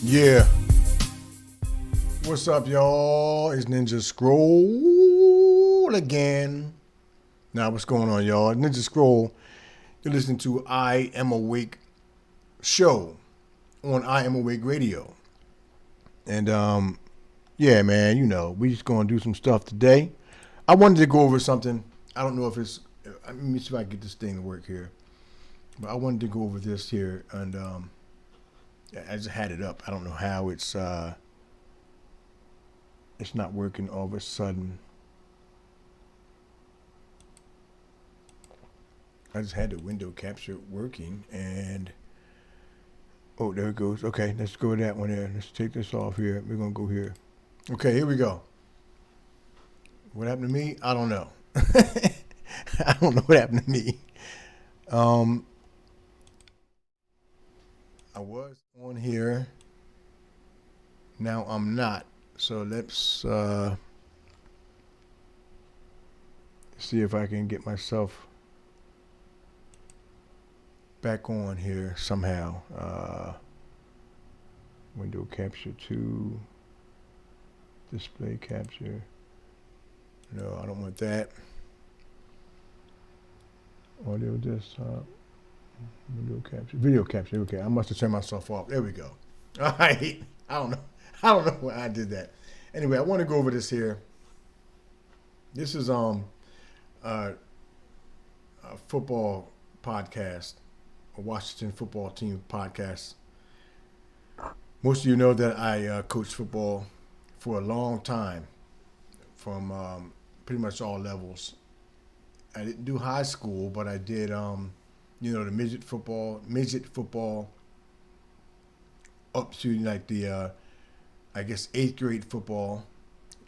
Yeah. What's up, y'all? It's Ninja Scroll again. Now, what's going on, y'all? Ninja Scroll. You're listening to I Am Awake show on I Am Awake Radio. And, yeah, man, we just going to do some stuff today. I wanted to go over something. I don't know if it's, let me see if I can get this thing to work here. But I wanted to go over this here, and I just had it up. I don't know how it's not working all of a sudden. I just had the window capture working, and oh, there it goes. Okay, let's go with that one there. Let's take this off here. We're gonna go here. Okay, here we go. What happened to me? I don't know. I don't know what happened to me. I was on here. Now I'm not. So let's see if I can get myself back on here somehow. Window capture 2. Display capture. No, I don't want that. Audio desktop. Window capture. Video capture. Okay, I must have turned myself off. There we go. All right. I don't know why I did that. Anyway, I want to go over this here. This is a football podcast, a Washington football team podcast. Most of you know that I coached football for a long time, from pretty much all levels. I didn't do high school, but I did the midget football up to like the I guess 8th grade football,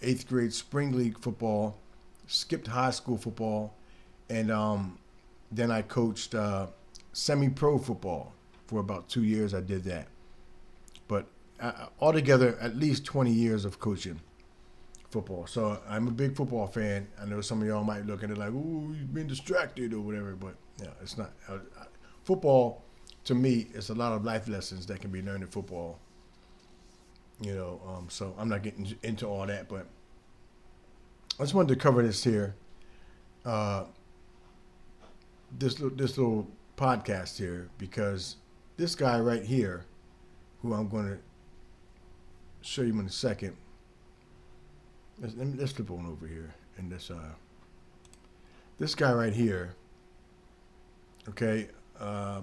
8th grade spring league football, skipped high school football, and then I coached semi-pro football for about 2 years. I did that, but altogether at least 20 years of coaching football. So I'm a big football fan. I know some of y'all might look at it like, "Ooh, you've been distracted" or whatever, but it's not. Football, to me, is a lot of life lessons that can be learned in football. So I'm not getting into all that, but I just wanted to cover this here. This little podcast here, because this guy right here, who I'm going to show you in a second. Let's flip on over here, and this guy right here. Okay, I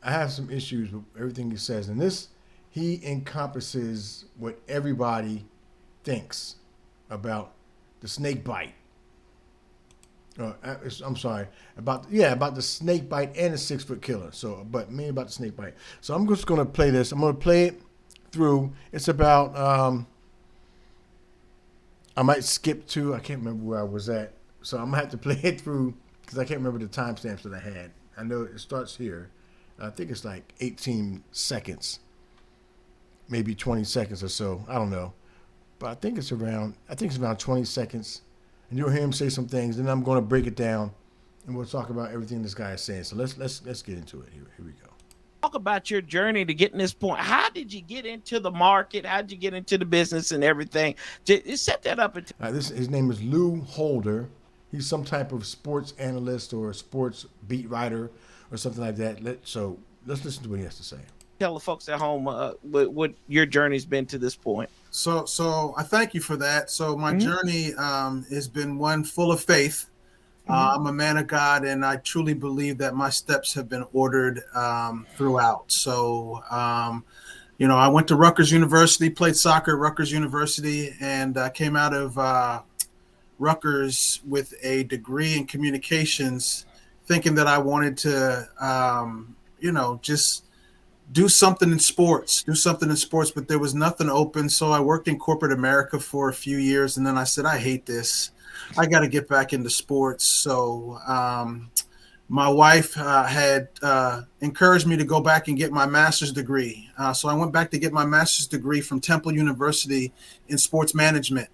have some issues with everything he says, and he encompasses what everybody thinks about the snake bite. I'm sorry, about the snake bite and the 6-foot killer. So, but mainly about the snake bite. So I'm just gonna play this. I'm gonna play it through. It's about. I might skip to. I can't remember where I was at. So I'm gonna have to play it through because I can't remember the timestamps that I had. I know it starts here. I think it's like 18 seconds. Maybe 20 seconds or so. I don't know. But I think it's around 20 seconds. And you'll hear him say some things. Then I'm going to break it down. And we'll talk about everything this guy is saying. So let's get into it. Here we go. Talk about your journey to getting this point. How did you get into the market? How did you get into the business and everything? Just set that up. His name is Lou Holder. He's some type of sports analyst or sports beat writer or something like that. So let's listen to what he has to say. Tell the folks at home what your journey's been to this point. So I thank you for that. So my journey has been one full of faith. I'm a man of God, and I truly believe that my steps have been ordered throughout. So, I went to Rutgers University, played soccer at Rutgers University, and came out of Rutgers with a degree in communications, thinking that I wanted to, just do something in sports, but there was nothing open. So I worked in corporate America for a few years, and then I said, I hate this. I got to get back into sports. So my wife had encouraged me to go back and get my master's degree. So I went back to get my master's degree from Temple University in sports management.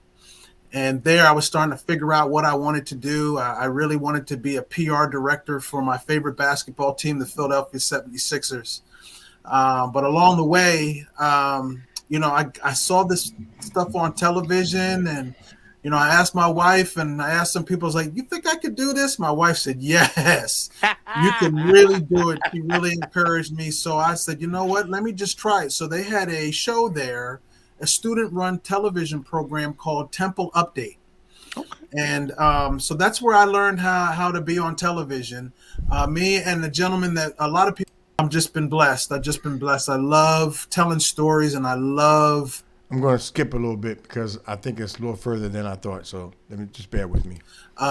And there I was starting to figure out what I wanted to do. I really wanted to be a PR director for my favorite basketball team, the Philadelphia 76ers. But along the way, I saw this stuff on television, and I asked my wife, and I asked some people, I was like, you think I could do this? My wife said, yes, you can really do it. She really encouraged me. So I said, you know what, let me just try it. So they had a show there, a student-run television program called Temple Update. And so that's where I learned how to be on television. Me and the gentleman that a lot of people, I've just been blessed. I love telling stories, and I'm going to skip a little bit because I think it's a little further than I thought. So let me just bear with me.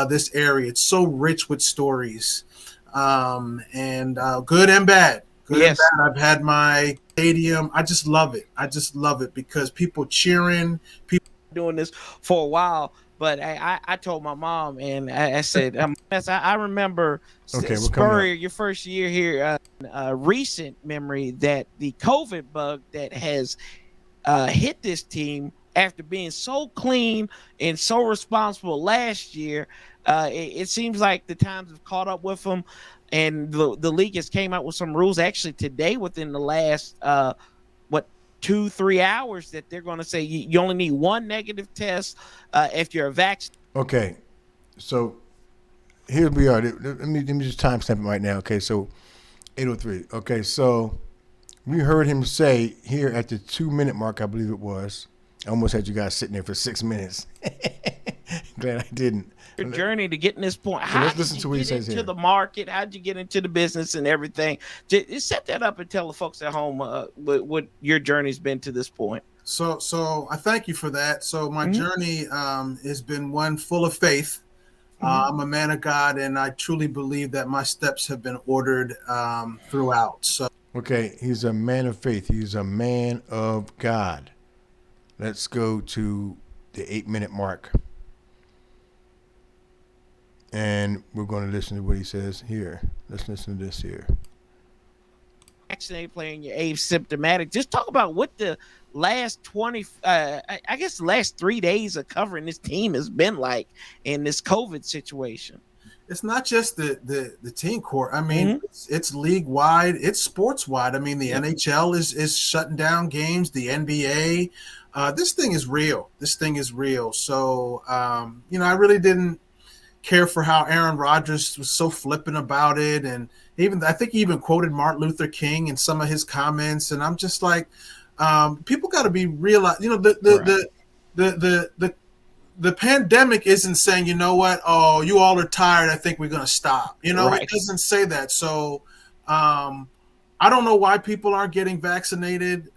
This area, it's so rich with stories, and good and bad. Good and bad. I've had my stadium. I just love it because people cheering, people doing this for a while. But I told my mom, and I said, I remember Spurrier, your first year here, recent memory that the COVID bug that has hit this team after being so clean and so responsible last year. It seems like the times have caught up with them, and the league has came out with some rules actually today within the last 2-3 hours that they're going to say you only need one negative test if you're a vaccinated. Okay, so here we are. Let me just timestamp it right now. Okay, so 8:03. Okay, so we heard him say here at the 2-minute mark, I believe it was. I almost had you guys sitting there for 6 minutes. Glad I didn't. Your journey to getting this point. How let's listen to what he says here. Into the market? How'd you get into the business and everything? Just set that up and tell the folks at home what your journey's been to this point. So I thank you for that. So my journey has been one full of faith. I'm a man of God, and I truly believe that my steps have been ordered throughout. So okay, he's a man of faith. He's a man of God. Let's go to the 8-minute mark. And we're going to listen to what he says here. Let's listen to this here. Vaccinated playing, you're asymptomatic. Just talk about what the last the last 3 days of covering this team has been like in this COVID situation. It's not just the team court. I mean, it's league wide, it's sports wide. I mean, the NHL is shutting down games, the NBA. This thing is real. So, I really didn't care for how Aaron Rodgers was so flippant about it, and I think he even quoted Martin Luther King in some of his comments, and I'm just like, people got to be realized. The pandemic isn't saying, you know what, oh, you all are tired, I think we're going to stop. It doesn't say that. So I don't know why people aren't getting vaccinated.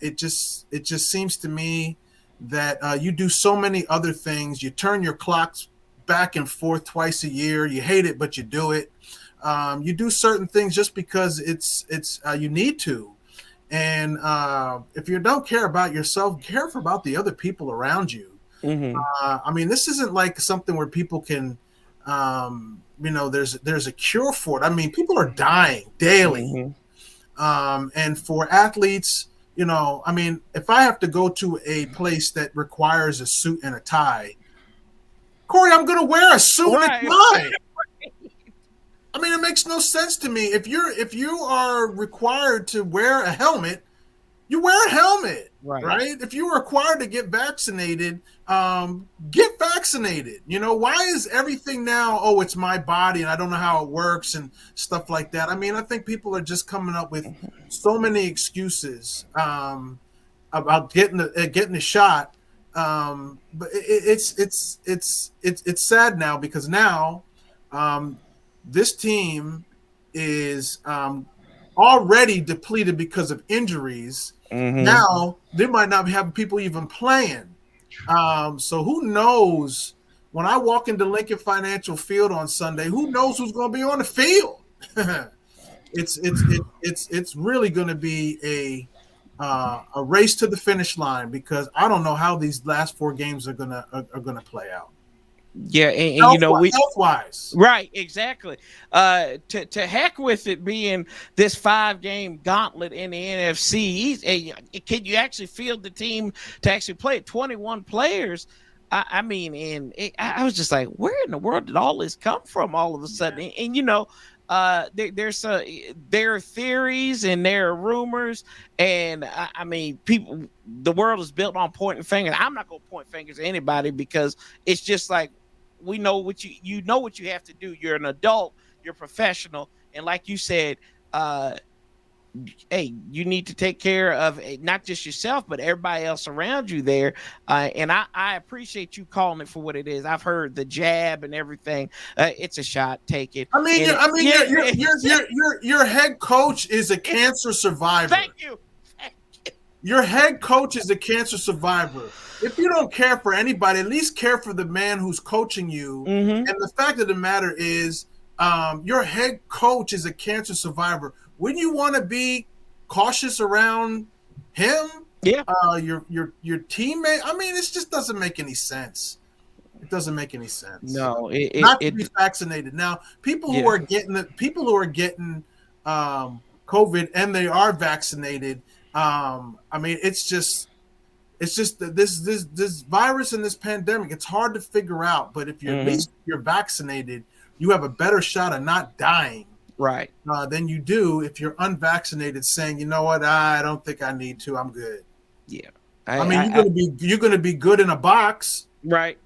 It just seems to me that you do so many other things. You turn your clocks back and forth twice a year. You hate it, but you do it. You do certain things just because it's you need to. And if you don't care about yourself, care about the other people around you. I mean, this isn't like something where people can, there's a cure for it. I mean, people are dying daily. And for athletes, I mean, if I have to go to a place that requires a suit and a tie, Corey, I'm going to wear a suit and a tie. I mean, it makes no sense to me. If you are required to wear a helmet, you wear a helmet, right? If you're required to get vaccinated, get vaccinated. Why is everything now, oh, it's my body and I don't know how it works and stuff like that? I mean, I think people are just coming up with so many excuses about getting the shot. But it's sad now because now this team is already depleted because of injuries. Now they might not have people even playing. So who knows? When I walk into Lincoln Financial Field on Sunday, who knows who's going to be on the field? It's really going to be a race to the finish line because I don't know how these last 4 games are gonna play out. Yeah, and health-wise. Right, exactly. To heck with it being this 5-game gauntlet in the NFC. Can you actually field the team to actually play 21 players? I mean, I was just like, where in the world did all this come from all of a sudden? And there are theories and there are rumors, and I mean, the world is built on pointing fingers. I'm not gonna point fingers at anybody because it's just like we know what you know what you have to do. You're an adult, you're professional, and like you said, hey, you need to take care of not just yourself, but everybody else around you there. And I appreciate you calling it for what it is. I've heard the jab and everything. It's a shot. Take it. I mean, your head coach is a cancer survivor. Thank you. Your head coach is a cancer survivor. If you don't care for anybody, at least care for the man who's coaching you. Mm-hmm. And the fact of the matter is, your head coach is a cancer survivor. Wouldn't you want to be cautious around him? Yeah. Your teammate. I mean, it just doesn't make any sense. It doesn't make any sense. No, not to be vaccinated. Now, people who are getting COVID and they are vaccinated. I mean, it's just this virus and this pandemic. It's hard to figure out. But if you're at least you're vaccinated, you have a better shot of not dying. Right. Than you do if you're unvaccinated, saying, you know what, I don't think I need to. I'm good. Yeah. I mean, you're gonna be good in a box. Right.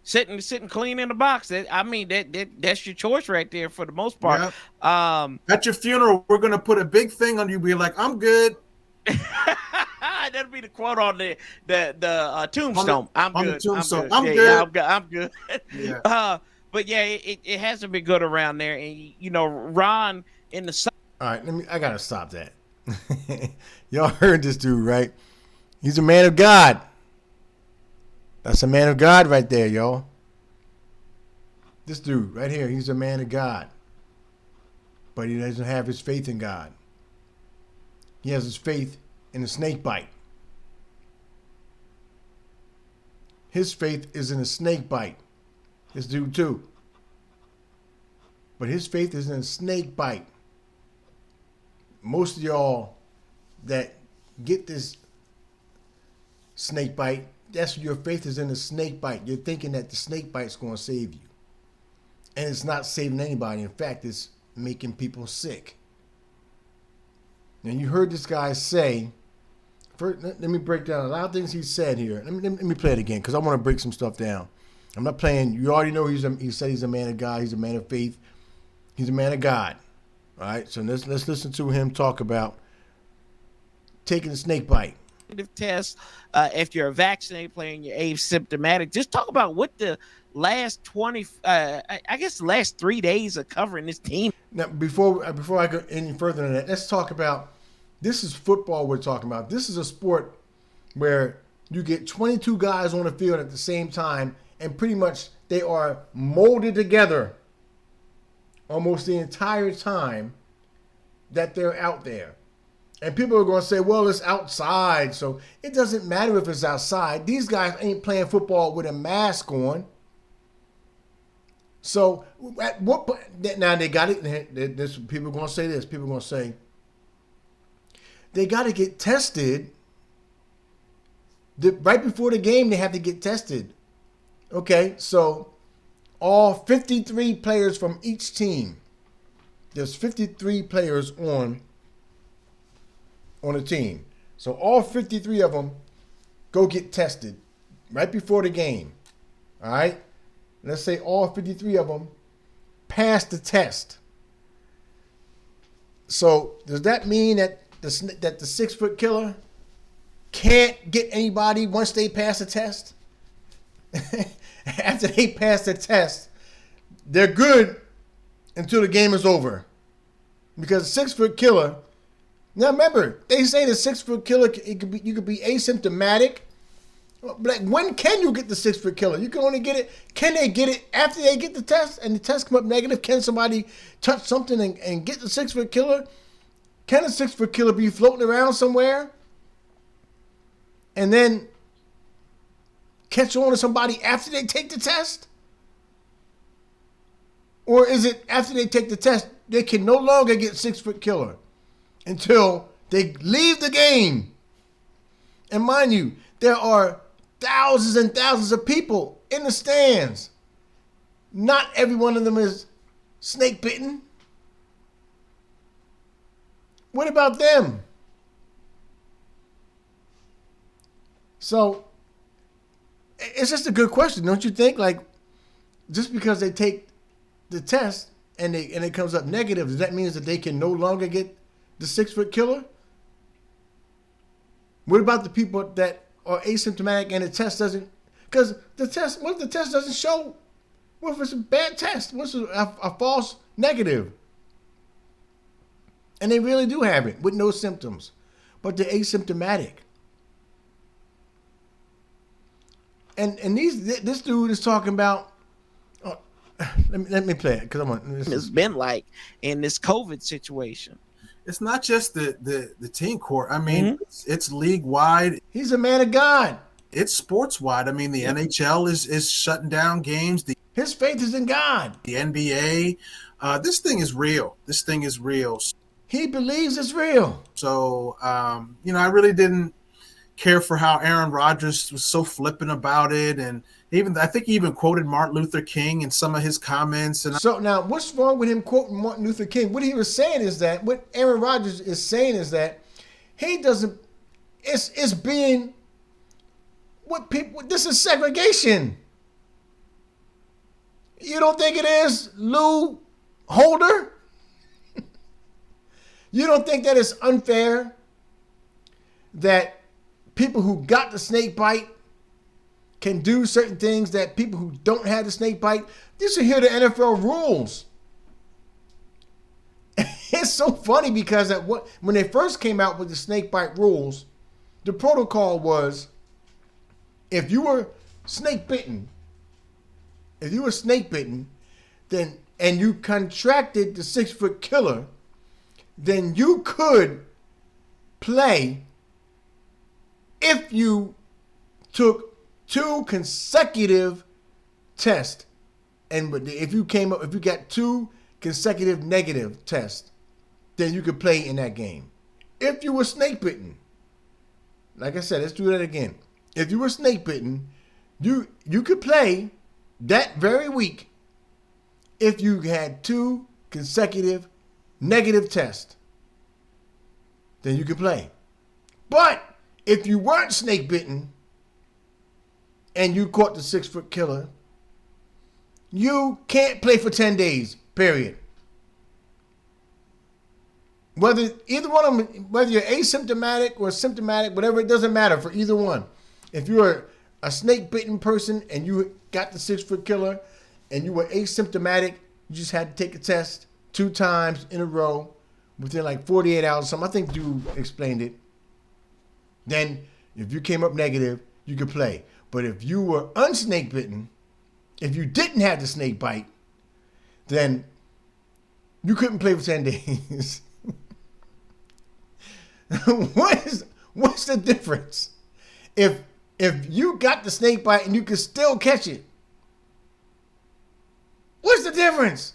Sitting clean in the box. That's your choice right there for the most part. Yep. At your funeral, we're gonna put a big thing on you. Be like, I'm good. That'll be the quote on the tombstone. I'm good. I'm good. I'm good. Yeah. But yeah, it hasn't been good around there, and Ron in the. All right, I gotta stop that. Y'all heard this dude, right? He's a man of God. That's a man of God right there, y'all. This dude right here, he's a man of God, but he doesn't have his faith in God. He has his faith in a snake bite. His faith is in a snake bite. This dude too. But his faith is in a snake bite. Most of y'all that get this snake bite, that's your faith is in a snake bite. You're thinking that the snake bite's going to save you. And it's not saving anybody. In fact, it's making people sick. Now, you heard this guy say, first, let me break down a lot of things he said here. Let me play it again because I want to break some stuff down. I'm not playing. You already know he said he's a man of God. He's a man of faith. He's a man of God. All right. So let's listen to him talk about taking the snake bite. Test if you're a vaccinated player and you're asymptomatic. Just talk about what the last the last 3 days of covering this team. Now, before I go any further than that, let's talk about this is football we're talking about. This is a sport where you get 22 guys on the field at the same time. And pretty much they are molded together almost the entire time that they're out there. And people are going to say, well, it's outside. So it doesn't matter if it's outside. These guys ain't playing football with a mask on. So at what point? Now they got it. People are going to say this. People are going to say they got to get tested. Right before the game, they have to get tested. Okay, so all 53 players from each team. There's 53 players on a team. So all 53 of them go get tested right before the game. All right? Let's say all 53 of them pass the test. So does that mean that the 6-foot killer can't get anybody once they pass the test? After they pass the test, they're good until the game is over. Because 6-foot killer, now remember, they say the 6-foot killer, you could be asymptomatic. Like, when can you get the 6-foot killer? You can only get it, can they get it after they get the test and the test come up negative? Can somebody touch something and get the 6-foot killer? Can a 6-foot killer be floating around somewhere and then catch on to somebody after they take the test? Or is it after they take the test, they can no longer get 6-foot killer until they leave the game? And mind you, there are thousands and thousands of people in the stands. Not every one of them is snake bitten. What about them? So it's just a good question, don't you think? Like, just because they take the test and it comes up negative, does that mean that they can no longer get the 6-foot killer? What about the people that are asymptomatic and the test doesn't? Because what if the test doesn't show? What if it's a bad test? What's a false negative? And they really do have it with no symptoms, but they're asymptomatic. And this dude is talking about. Let me play it because it's been like in this COVID situation. It's not just the team court. I mean, it's league wide. He's a man of God. It's sports wide. I mean, the NHL is shutting down games. His faith is in God. The NBA. This thing is real. This thing is real. He believes it's real. So, I really didn't care for how Aaron Rodgers was so flippant about it. And I think he even quoted Martin Luther King in some of his comments. And so now what's wrong with him quoting Martin Luther King? What he was saying is that, what Aaron Rodgers is saying is that he doesn't, it's being, what people, this is segregation. You don't think it is, Lou Holder? You don't think that it's unfair that people who got the snake bite can do certain things that people who don't have the snake bite? You should hear the NFL rules. It's so funny because when they first came out with the snake bite rules, the protocol was if you were snake bitten, then and you contracted the 6-foot killer, then you could play if you took 2 consecutive tests. And if you got 2 consecutive negative tests, then you could play in that game. If you were snake bitten, like I said, let's do that again. If you were snake bitten, you could play that very week if you had 2 consecutive negative tests. Then you could play. But if you weren't snake bitten and you caught the 6-foot killer, you can't play for 10 days, period. Whether either one of them, whether you're asymptomatic or symptomatic, whatever, it doesn't matter for either one. If you're a snake bitten person and you got the 6-foot killer and you were asymptomatic, you just had to take a test 2 times in a row within like 48 hours or something. I think you explained it. Then if you came up negative, you could play. But if you were unsnake bitten, if you didn't have the snake bite, then you couldn't play for 10 days. What's the difference? If you got the snake bite and you could still catch it, what's the difference?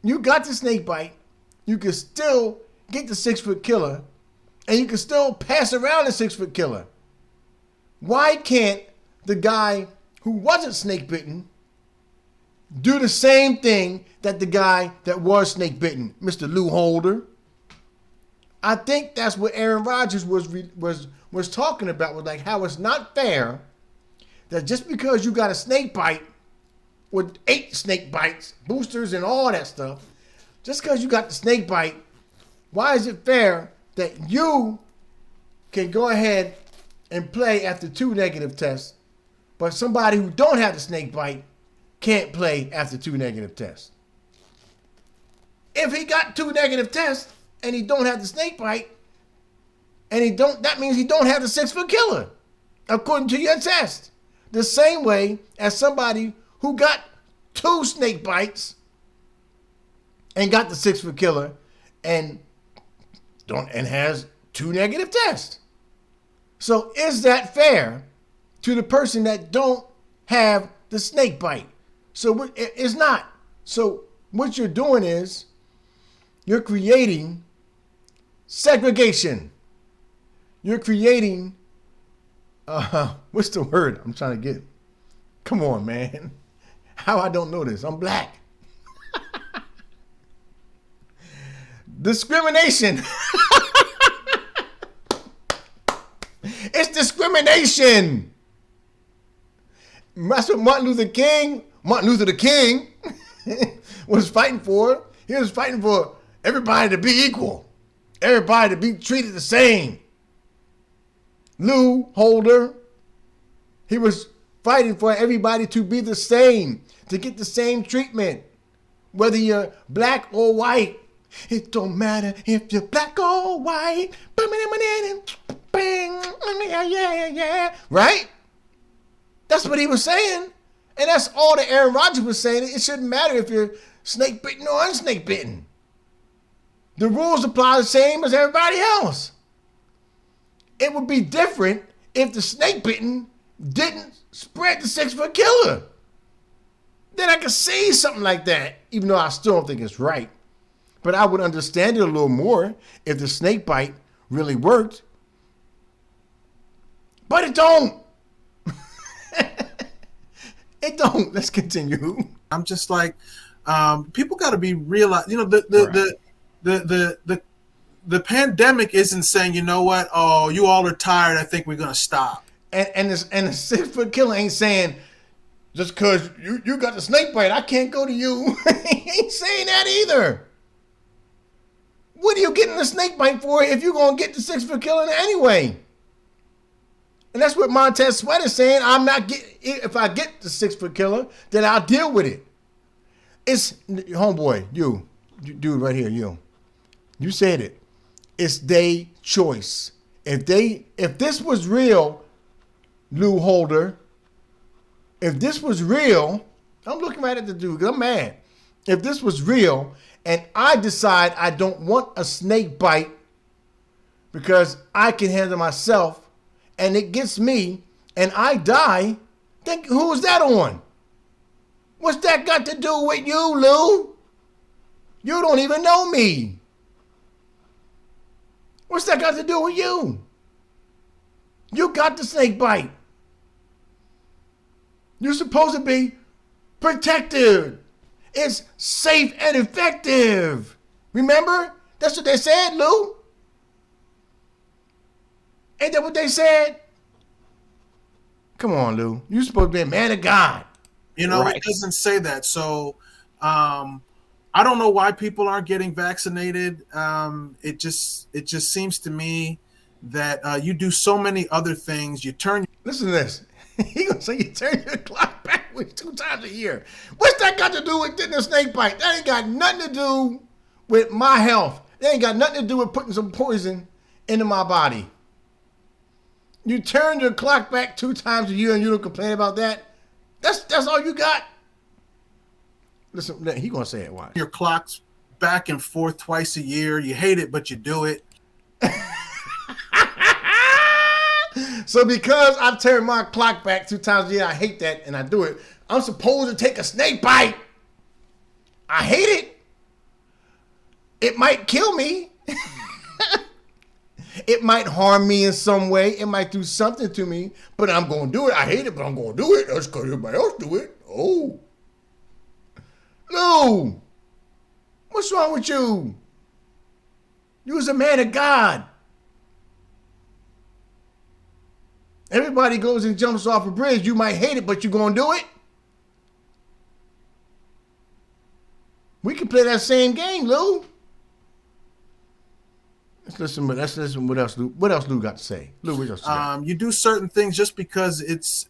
You got the snake bite, you could still get the 6-foot killer, and you can still pass around the 6-foot killer. Why can't the guy who wasn't snake bitten do the same thing that the guy that was snake bitten, Mr. Lou Holder? I think that's what Aaron Rodgers was talking about, was like how it's not fair that just because you got a snake bite with 8 snake bites, boosters and all that stuff, just because you got the snake bite, why is it fair that you can go ahead and play after 2 negative tests, but somebody who don't have the snake bite can't play after 2 negative tests? If he got 2 negative tests and he don't have the snake bite, and that means he don't have the 6-foot killer, according to your test. The same way as somebody who got 2 snake bites and got the 6-foot killer and has 2 negative tests. So is that fair to the person that don't have the snake bite? So it's not. So what you're doing is you're creating segregation. You're creating, what's the word I'm trying to get? Come on, man. How I don't know this? I'm black. Discrimination. It's discrimination. That's what Martin Luther the King, was fighting for. He was fighting for everybody to be equal. Everybody to be treated the same. Lou Holder, he was fighting for everybody to be the same, to get the same treatment. Whether you're black or white, it don't matter if you're black or white. Right? That's what he was saying. And that's all that Aaron Rodgers was saying. It shouldn't matter if you're snake bitten or unsnake bitten. The rules apply the same as everybody else. It would be different if the snake bitten didn't spread the 6-foot killer. Then I could see something like that, even though I still don't think it's right. But I would understand it a little more if the snake bite really worked. But it don't. It don't. Let's continue. I'm just like, people got to be realized. You know, the pandemic isn't saying, you know what? Oh, you all are tired. I think we're gonna stop. And the 6-foot killer ain't saying, just because you got the snake bite, I can't go to you. He ain't saying that either. What are you getting the snake bite for if you're going to get the 6-foot killer anyway? And that's what Montez Sweat is saying. If I get the 6-foot killer, then I'll deal with it. It's, homeboy, you dude right here, you said it. It's their choice. If this was real, Lou Holder, if this was real, I'm looking right at the dude because I'm mad. If this was real and I decide I don't want a snake bite because I can handle myself and it gets me and I die, then who's that on? What's that got to do with you, Lou? You don't even know me. What's that got to do with you? You got the snake bite. You're supposed to be protected. It's safe and effective. Remember? That's what they said, Lou. Ain't that what they said? Come on, Lou. You're supposed to be a man of God. You know, right. It doesn't say that. So I don't know why people aren't getting vaccinated. It just seems to me that you do so many other things. You turn. Listen to this. He gonna say you turn your clock backwards 2 times a year. What's that got to do with getting a snake bite? That ain't got nothing to do with my health. That ain't got nothing to do with putting some poison into my body. You turn your clock back 2 times a year and you don't complain about that? That's all you got? Listen, he gonna say it. Watch. Your clock's back and forth twice a year. You hate it, but you do it. So because I turn my clock back 2 times a year, I hate that and I do it. I'm supposed to take a snake bite. I hate it. It might kill me. It might harm me in some way. It might do something to me, but I'm going to do it. I hate it, but I'm going to do it. That's because everybody else do it. Oh. Lou, what's wrong with you? You was a man of God. Everybody goes and jumps off a bridge. You might hate it, but you're going to do it? We can play that same game, Lou. Let's listen what else Lou got to say. Lou, what else you got? You do certain things just because it's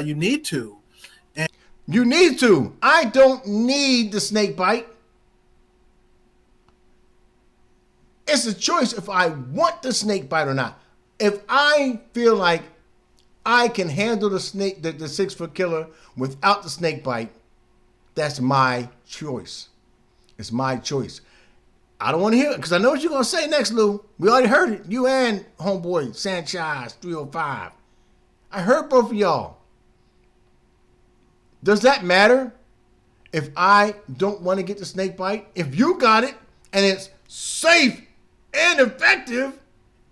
you need to. And you need to. I don't need the snake bite. It's a choice if I want the snake bite or not. If I feel like I can handle the 6-foot killer without the snake bite, that's my choice. It's my choice. I don't want to hear it because I know what you're going to say next, Lou. We already heard it. You and homeboy Sanchez 305. I heard both of y'all. Does that matter if I don't want to get the snake bite? If you got it and it's safe and effective,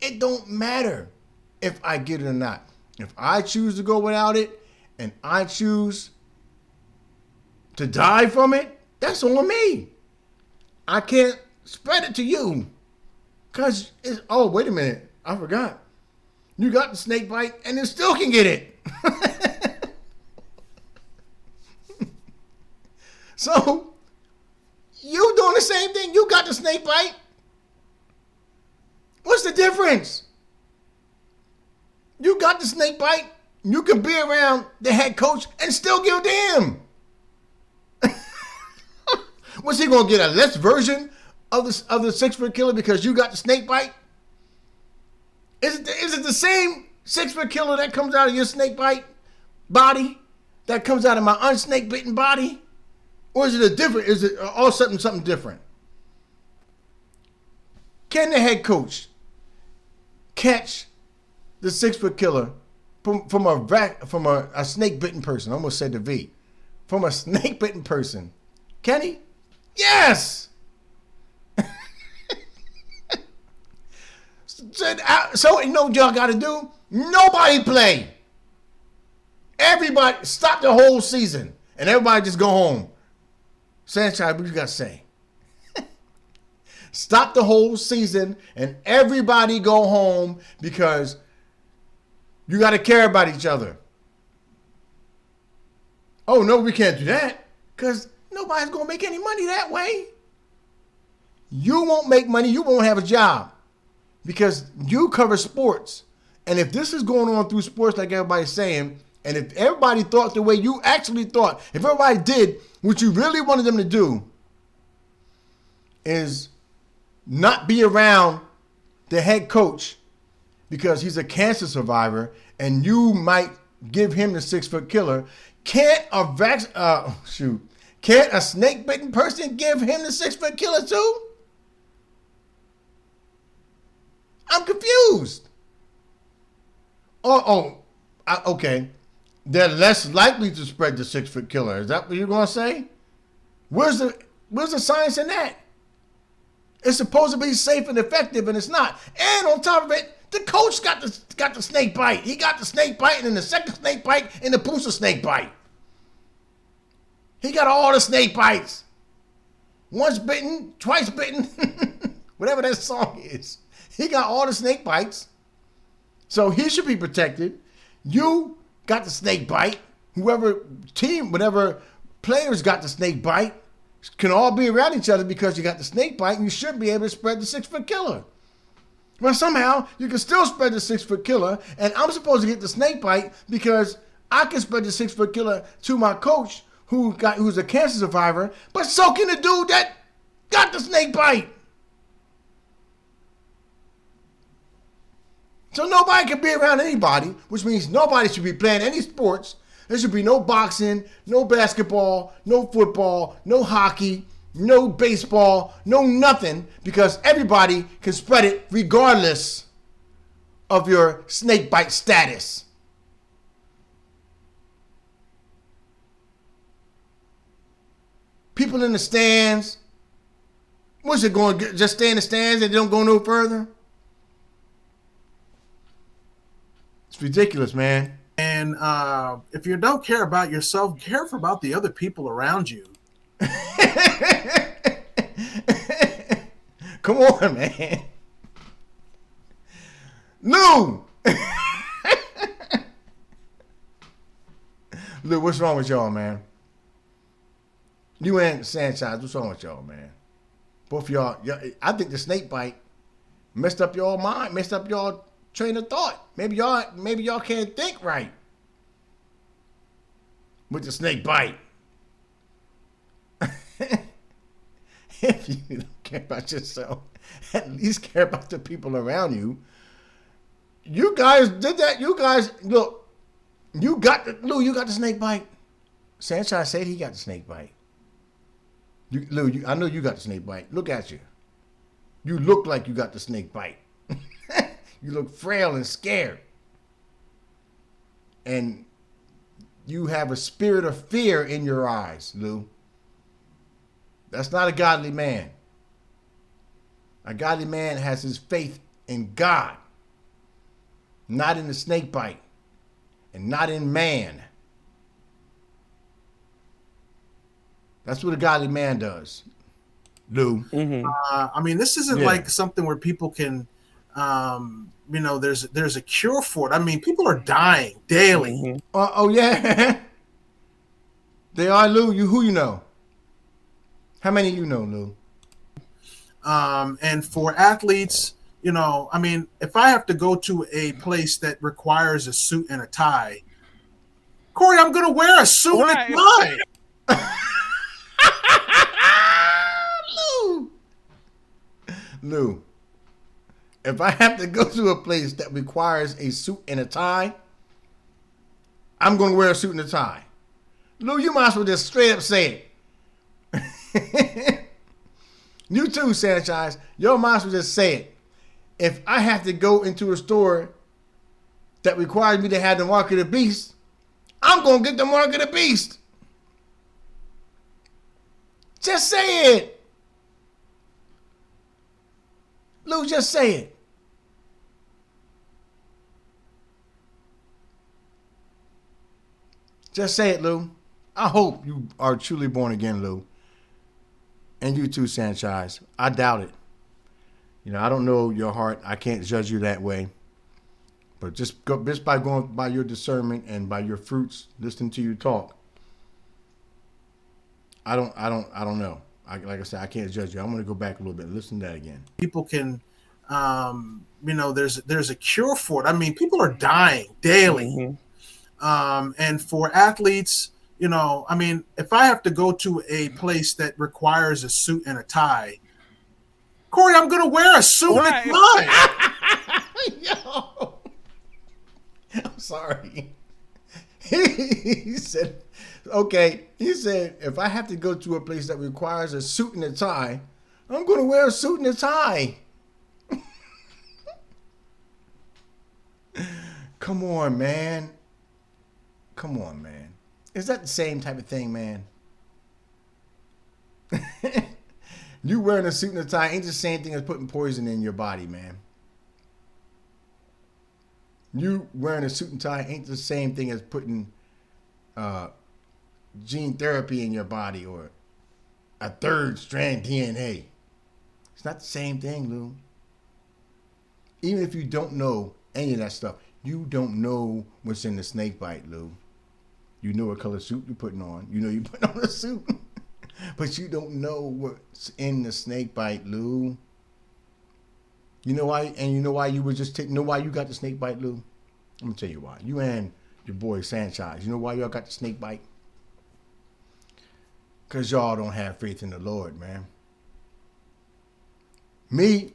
it don't matter if I get it or not. If I choose to go without it and I choose to die from it, that's on me. I can't spread it to you. Because, oh, wait a minute. I forgot. You got the snake bite and it still can get it. So, you doing the same thing. You got the snake bite. What's the difference? You got the snake bite. You can be around the head coach and still give a damn. Was he going to get a less version of the 6-foot killer because you got the snake bite? Is it the same 6-foot killer that comes out of your snake bite body that comes out of my unsnake bitten body? Or is it a different, is it all something different? Can the head coach catch the 6-foot killer from a snake bitten person? I almost said the V. From a snake bitten person. Can he? Yes! So you know what y'all got to do? Nobody play. Everybody stop the whole season. And everybody just go home. Sanchez, what you got to say? Stop the whole season and everybody go home because you got to care about each other. Oh, no, we can't do that because nobody's going to make any money that way. You won't make money. You won't have a job because you cover sports. And if this is going on through sports like everybody's saying, and if everybody thought the way you actually thought, if everybody did what you really wanted them to do, is not be around the head coach because he's a cancer survivor and you might give him the 6-foot killer, can't a snake bitten person give him the 6-foot killer too? I'm confused. Okay. They're less likely to spread the 6-foot killer. Is that what you're going to say? Where's the science in that? It's supposed to be safe and effective, and it's not. And on top of it, the coach got the snake bite. He got the snake bite, and then the second snake bite, and the booster snake bite. He got all the snake bites. Once bitten, twice bitten, whatever that song is. He got all the snake bites. So he should be protected. You got the snake bite. Whatever players got the snake bite can all be around each other because you got the snake bite and you should be able to spread the 6-foot killer. Well, somehow you can still spread the 6-foot killer and I'm supposed to get the snake bite because I can spread the 6-foot killer to my coach who's a cancer survivor, but so can the dude that got the snake bite. So nobody can be around anybody, which means nobody should be playing any sports. There should be no boxing, no basketball, no football, no hockey, no baseball, no nothing, because everybody can spread it regardless of your snake bite status. People in the stands, what's it going to just stay in the stands and don't go no further? It's ridiculous, man. And if you don't care about yourself, care about the other people around you. Come on, man. Lou! Lou, what's wrong with y'all, man? You and Sanchez, what's wrong with y'all, man? Both of y'all, I think the snake bite messed up your mind, messed up your train of thought. Maybe y'all can't think right with the snake bite. If you don't care about yourself, at least care about the people around you. You guys did that. You guys, look, you got the snake bite. Sanchez said he got the snake bite. Lou, I know you got the snake bite. Look at you. You look like you got the snake bite. You look frail and scared. And you have a spirit of fear in your eyes, Lou. That's not a godly man. A godly man has his faith in God, not in the snake bite, and not in man. That's what a godly man does. Lou. Mm-hmm. I mean, this isn't like something where people can, there's a cure for it. I mean, people are dying daily. Mm-hmm. Oh yeah, they are, Lou. Who you know? How many you know, Lou? And for athletes, I mean, if I have to go to a place that requires a suit and a tie, Corey, I'm going to wear a suit and a tie. Lou, if I have to go to a place that requires a suit and a tie, I'm going to wear a suit and a tie. Lou, you might as well just straight up say it. You too, Sanchez. You might as well just say it. If I have to go into a store that requires me to have the mark of the beast, I'm going to get the mark of the beast. Just say it. Lou, just say it. Just say it, Lou. I hope you are truly born again, Lou. And you too, Sanchez. I doubt it. I don't know your heart. I can't judge you that way. But just by going by your discernment and by your fruits, listening to you talk, I don't know. Like I said, I can't judge you. I'm going to go back a little bit and listen to that again. People can, there's a cure for it. I mean, people are dying daily. Mm-hmm. And for athletes, I mean, if I have to go to a place that requires a suit and a tie, Corey, I'm going to wear a suit and a tie. Yo. I'm sorry. He said, okay. He said, if I have to go to a place that requires a suit and a tie, I'm going to wear a suit and a tie. Come on, man. Come on, man. Is that the same type of thing, man? You wearing a suit and a tie ain't the same thing as putting poison in your body, man. You wearing a suit and tie ain't the same thing as putting gene therapy in your body or a third strand DNA. It's not the same thing, Lou. Even if you don't know any of that stuff, you don't know what's in the snake bite, Lou. You know what color suit you're putting on. You know you're putting on a suit. But you don't know what's in the snake bite, Lou. You know why? And you know why you were just know why you got the snake bite, Lou? I'm gonna tell you why. You and your boy Sanchez. You know why y'all got the snake bite? Cause y'all don't have faith in the Lord, man. Me,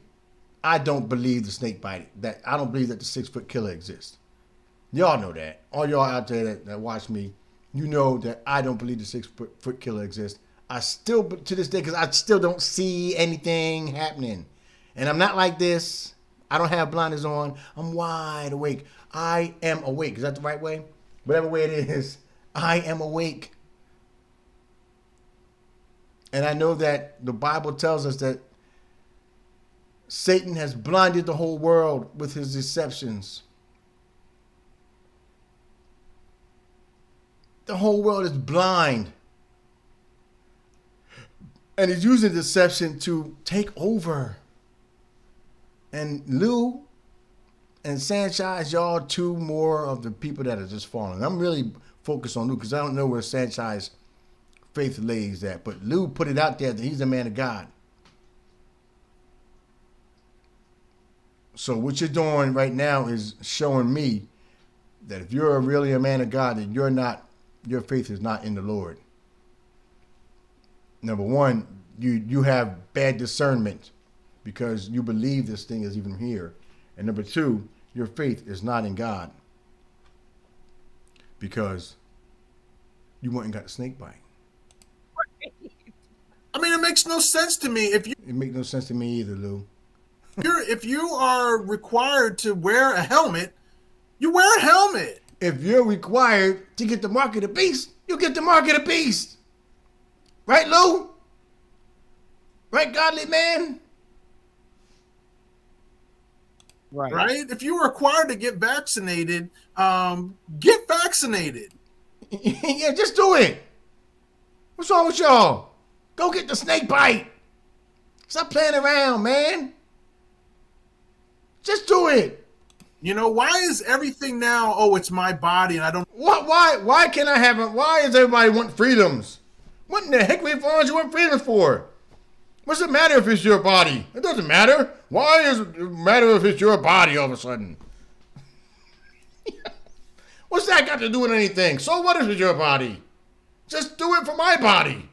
I don't believe the snake bite. I don't believe that the 6-foot killer exists. Y'all know that. All y'all out there that watch me, you know that I don't believe the 6-foot killer exists. I still, to this day, because I still don't see anything happening. And I'm not like this. I don't have blinders on. I'm wide awake. I am awake. Is that the right way? Whatever way it is, I am awake. And I know that the Bible tells us that Satan has blinded the whole world with his deceptions. The whole world is blind. And he's using deception to take over. And Lou and Sanchez, y'all two more of the people that are just falling. I'm really focused on Lou because I don't know where Sanchez faith lays at. But Lou put it out there that he's a man of God. So what you're doing right now is showing me that if you're really a man of God, then your faith is not in the Lord. Number one, you have bad discernment because you believe this thing is even here. And number two, your faith is not in God because you went and got a snake bite. I mean, it makes no sense to me. It makes no sense to me either, Lou. If you are required to wear a helmet, you wear a helmet. If you're required to get the mark of the beast, you get the mark of the beast. Right, Lou? Right, godly man? Right? If you're required to get vaccinated, get vaccinated. Yeah, just do it. What's wrong with y'all? Go get the snake bite. Stop playing around, man. Just do it. You know, why is everything now, oh, it's my body and I don't... Why can't I have it? Why does everybody want freedoms? What in the heck we you want freedoms for? What's it matter if it's your body? It doesn't matter. Why does it matter if it's your body all of a sudden? What's that got to do with anything? So what if it's your body? Just do it for my body.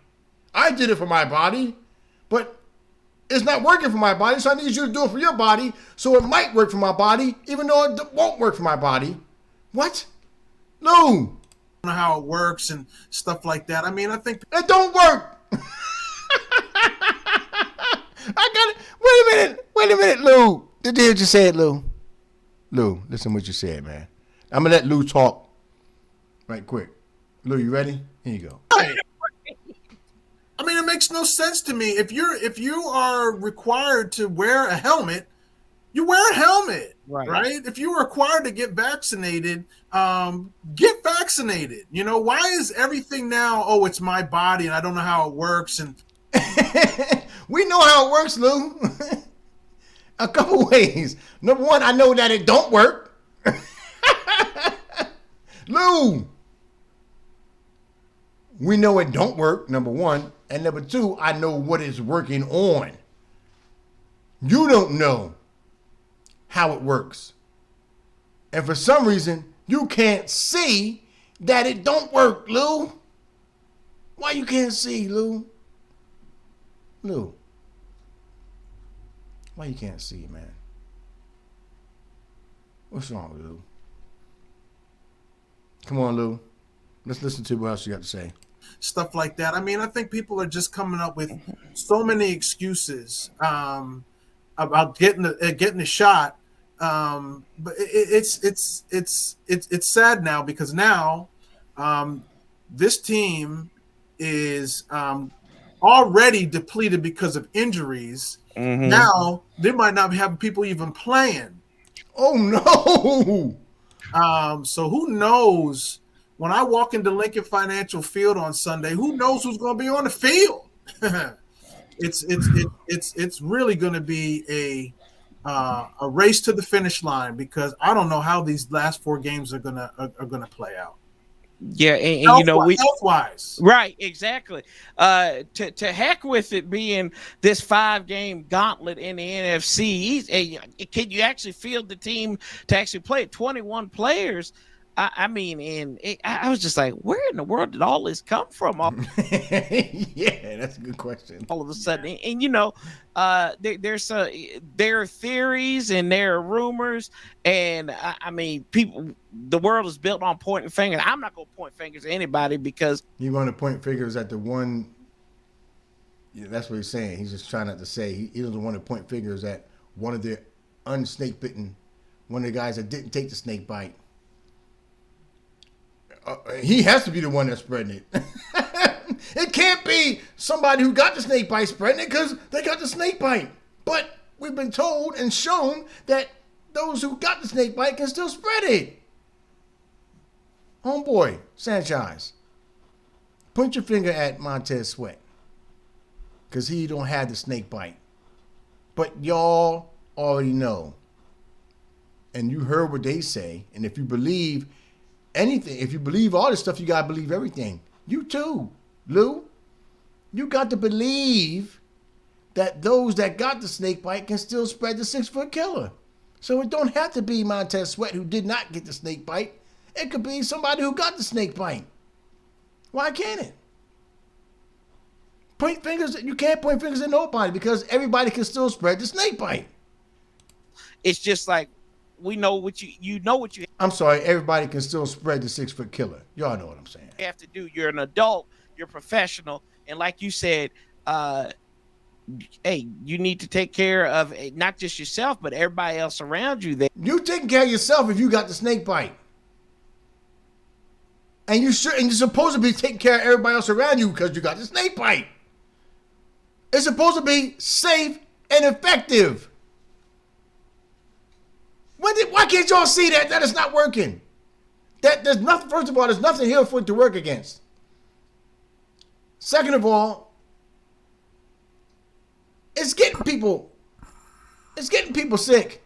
I did it for my body, but it's not working for my body, so I need you to do it for your body, so it might work for my body, even though it won't work for my body. What? No. I don't know how it works and stuff like that. I mean, I think... It don't work. I got it. Wait a minute, Lou. Did you hear what you said, Lou? Lou, listen to what you said, man. I'm going to let Lou talk right quick. Lou, you ready? Here you go. I mean, it makes no sense to me. If you are required to wear a helmet, you wear a helmet, right? If you're required to get vaccinated, get vaccinated. You know, why is everything now, oh, it's my body and I don't know how it works? And we know how it works, Lou. A couple ways. Number one, I know that it don't work. Lou, we know it don't work, number one. And number two, I know what it's working on. You don't know how it works. And for some reason, you can't see that it don't work, Lou. Why you can't see, Lou? Lou. Why you can't see, man? What's wrong, Lou? Come on, Lou. Let's listen to what else you got to say. Stuff like that. I mean, I think people are just coming up with so many excuses about getting the shot. But it's sad now because now this team is already depleted because of injuries. Mm-hmm. Now they might not have people even playing. Oh no! So who knows? When I walk into Lincoln Financial Field on Sunday, who knows who's going to be on the field? It's really going to be a race to the finish line because I don't know how these last 4 games are gonna play out. Yeah, and you know, health-wise. Right, exactly. To heck with it being this 5-game gauntlet in the NFC. Can you actually field the team to actually play it? 21 players. I mean, and I was just like, where in the world did all this come from? Yeah, that's a good question. All of a sudden, and you know, there are theories and there are rumors, and I mean, the world is built on pointing fingers. I'm not going to point fingers at anybody because you're going to point fingers at the one. Yeah, that's what he's saying. He's just trying not to say he doesn't want to point fingers at one of the unsnake bitten, one of the guys that didn't take the snake bite. He has to be the one that's spreading it. It can't be somebody who got the snake bite spreading it because they got the snake bite. But we've been told and shown that those who got the snake bite can still spread it. Homeboy, Sanchez, point your finger at Montez Sweat because he don't have the snake bite. But y'all already know. And you heard what they say. And if you believe anything, if you believe all this stuff, you got to believe everything. You too, Lou. You got to believe that those that got the snake bite can still spread the 6-foot killer. So it don't have to be Montez Sweat who did not get the snake bite. It could be somebody who got the snake bite. Why can't it? Point fingers. You can't point fingers at nobody because everybody can still spread the snake bite. It's just like, we know what you know what you. I'm sorry, everybody can still spread the 6-foot killer. Y'all know what I'm saying. You have to do. You're an adult. You're professional, and like you said, hey, you need to take care of not just yourself, but everybody else around you. You taking care of yourself if you got the snake bite, and you're supposed to be taking care of everybody else around you because you got the snake bite. It's supposed to be safe and effective. Why can't y'all see that it's not working? That there's nothing. First of all, there's nothing here for it to work against. Second of all, It's getting people sick.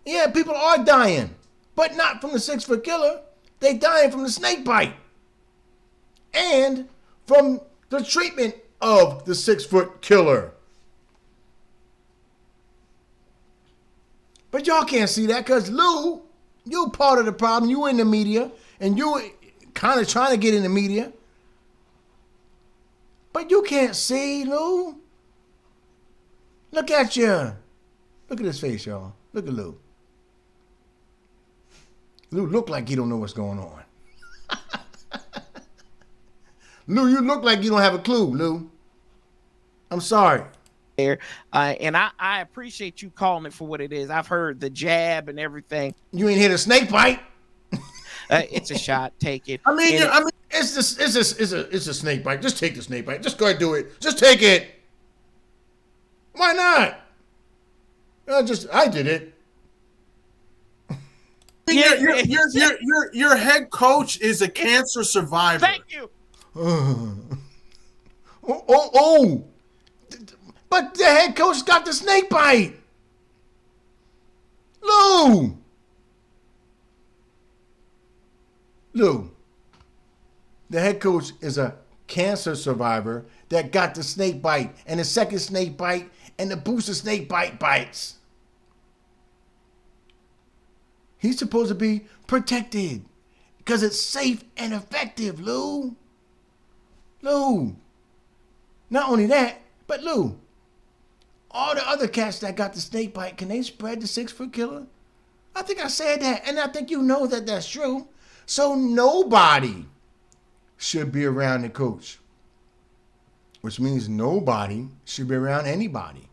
Yeah, people are dying, but not from the 6-foot killer. They dying from the snake bite and from the treatment of the 6-foot killer. But y'all can't see that because Lou, you part of the problem. You in the media and you kind of trying to get in the media. But you can't see, Lou. Look at you. Look at his face, y'all. Look at Lou. Lou look like he don't know what's going on. Lou, you look like you don't have a clue, Lou. I'm sorry. And I appreciate you calling it for what it is. I've heard the jab and everything. You ain't hit a snake bite. It's a shot. Take it. I mean, it's a snake bite. Just take the snake bite. Just go ahead and do it. Just take it. Why not? I did it. Your head coach is a cancer survivor. Thank you. But the head coach got the snake bite. Lou. The head coach is a cancer survivor that got the snake bite and the second snake bite and the booster snake bite bites. He's supposed to be protected because it's safe and effective, Lou. Not only that, but Lou, all the other cats that got the snake bite, can they spread the 6-foot killer? I think I said that, and I think you know that that's true. So nobody should be around the coach, which means nobody should be around anybody.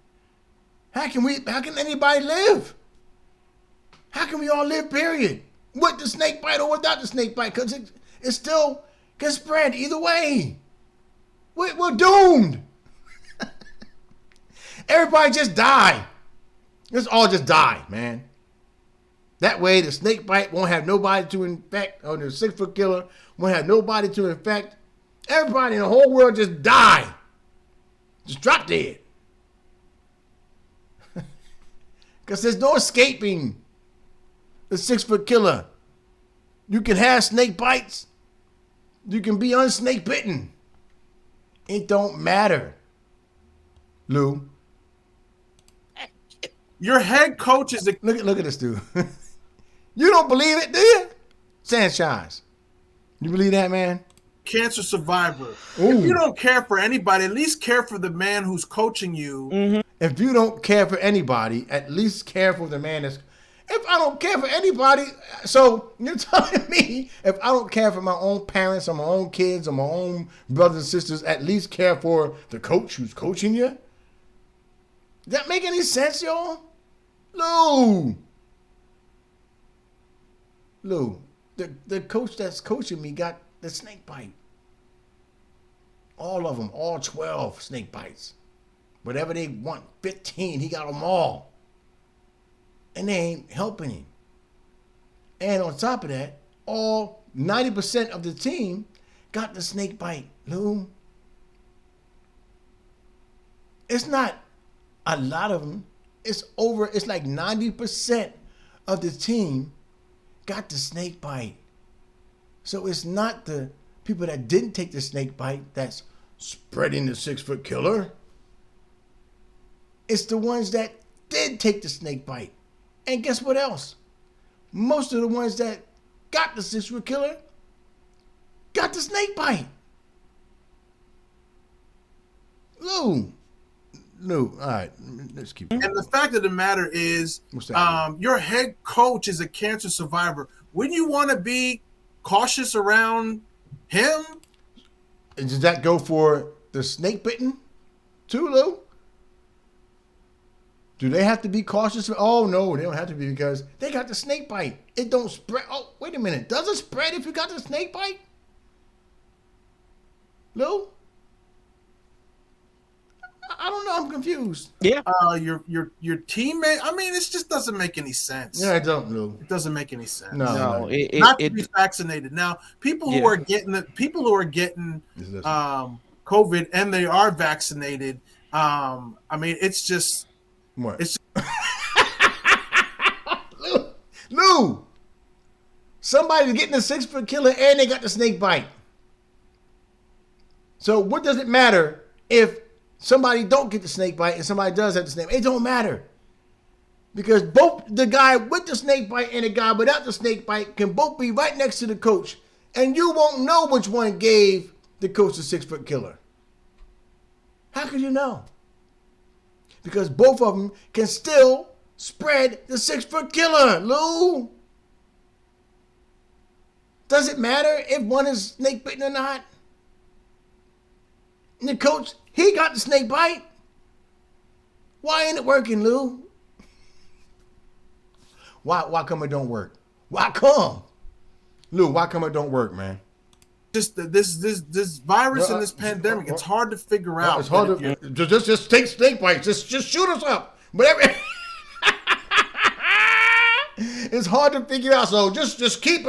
How can anybody live? How can we all live, period? With the snake bite or without the snake bite? Because it still can spread either way. We're doomed. Everybody just die. Let's all just die, man. That way the snake bite won't have nobody to infect, or the 6-foot killer won't have nobody to infect. Everybody in the whole world just die. Just drop dead. Because there's no escaping the 6-foot killer. You can have snake bites. You can be unsnake bitten. It don't matter. Lou. Your head coach is a... Look at this dude. You don't believe it, do you? Sanchez. You believe that, man? Cancer survivor. Ooh. If you don't care for anybody, at least care for the man who's coaching you. Mm-hmm. If you don't care for anybody, at least care for the man that's... If I don't care for anybody, so you're telling me if I don't care for my own parents or my own kids or my own brothers and sisters, at least care for the coach who's coaching you? Does that make any sense, y'all? Lou, the coach that's coaching me got the snake bite. All of them, all 12 snake bites. Whatever they want, 15, he got them all. And they ain't helping him. And on top of that, all 90% of the team got the snake bite, Lou. It's not a lot of them. It's like 90% of the team got the snake bite. So it's not the people that didn't take the snake bite that's spreading the 6-foot killer. It's the ones that did take the snake bite. And guess what else? Most of the ones that got the 6-foot killer got the snake bite. Lou, all right, let's keep going. And the fact of the matter is, your head coach is a cancer survivor. Wouldn't you want to be cautious around him? And does that go for the snake bitten too, Lou? Do they have to be cautious? Oh, no, they don't have to be because they got the snake bite. It don't spread. Oh, wait a minute. Does it spread if you got the snake bite? Lou? I don't know. I'm confused. Yeah. Your teammate. I mean, it just doesn't make any sense. Yeah, I don't know. It doesn't make any sense. No. Not to be vaccinated. Now, people who are getting COVID and they are vaccinated, I mean, it's just what? It's Lou, somebody's getting a 6-foot killer and they got the snake bite. So what does it matter if somebody don't get the snake bite and somebody does have the snake bite? It don't matter. Because both the guy with the snake bite and the guy without the snake bite can both be right next to the coach. And you won't know which one gave the coach the 6-foot killer. How could you know? Because both of them can still spread the 6-foot killer, Lou. Does it matter if one is snake bitten or not? And the coach, he got the snake bite. Why ain't it working, Lou? Why come it don't work? Why come? Lou, why come it don't work, man? Just this virus and this pandemic, it's hard to figure out. It's hard to just take snake bites. Just shoot us up. Whatever. It's hard to figure out. So just keep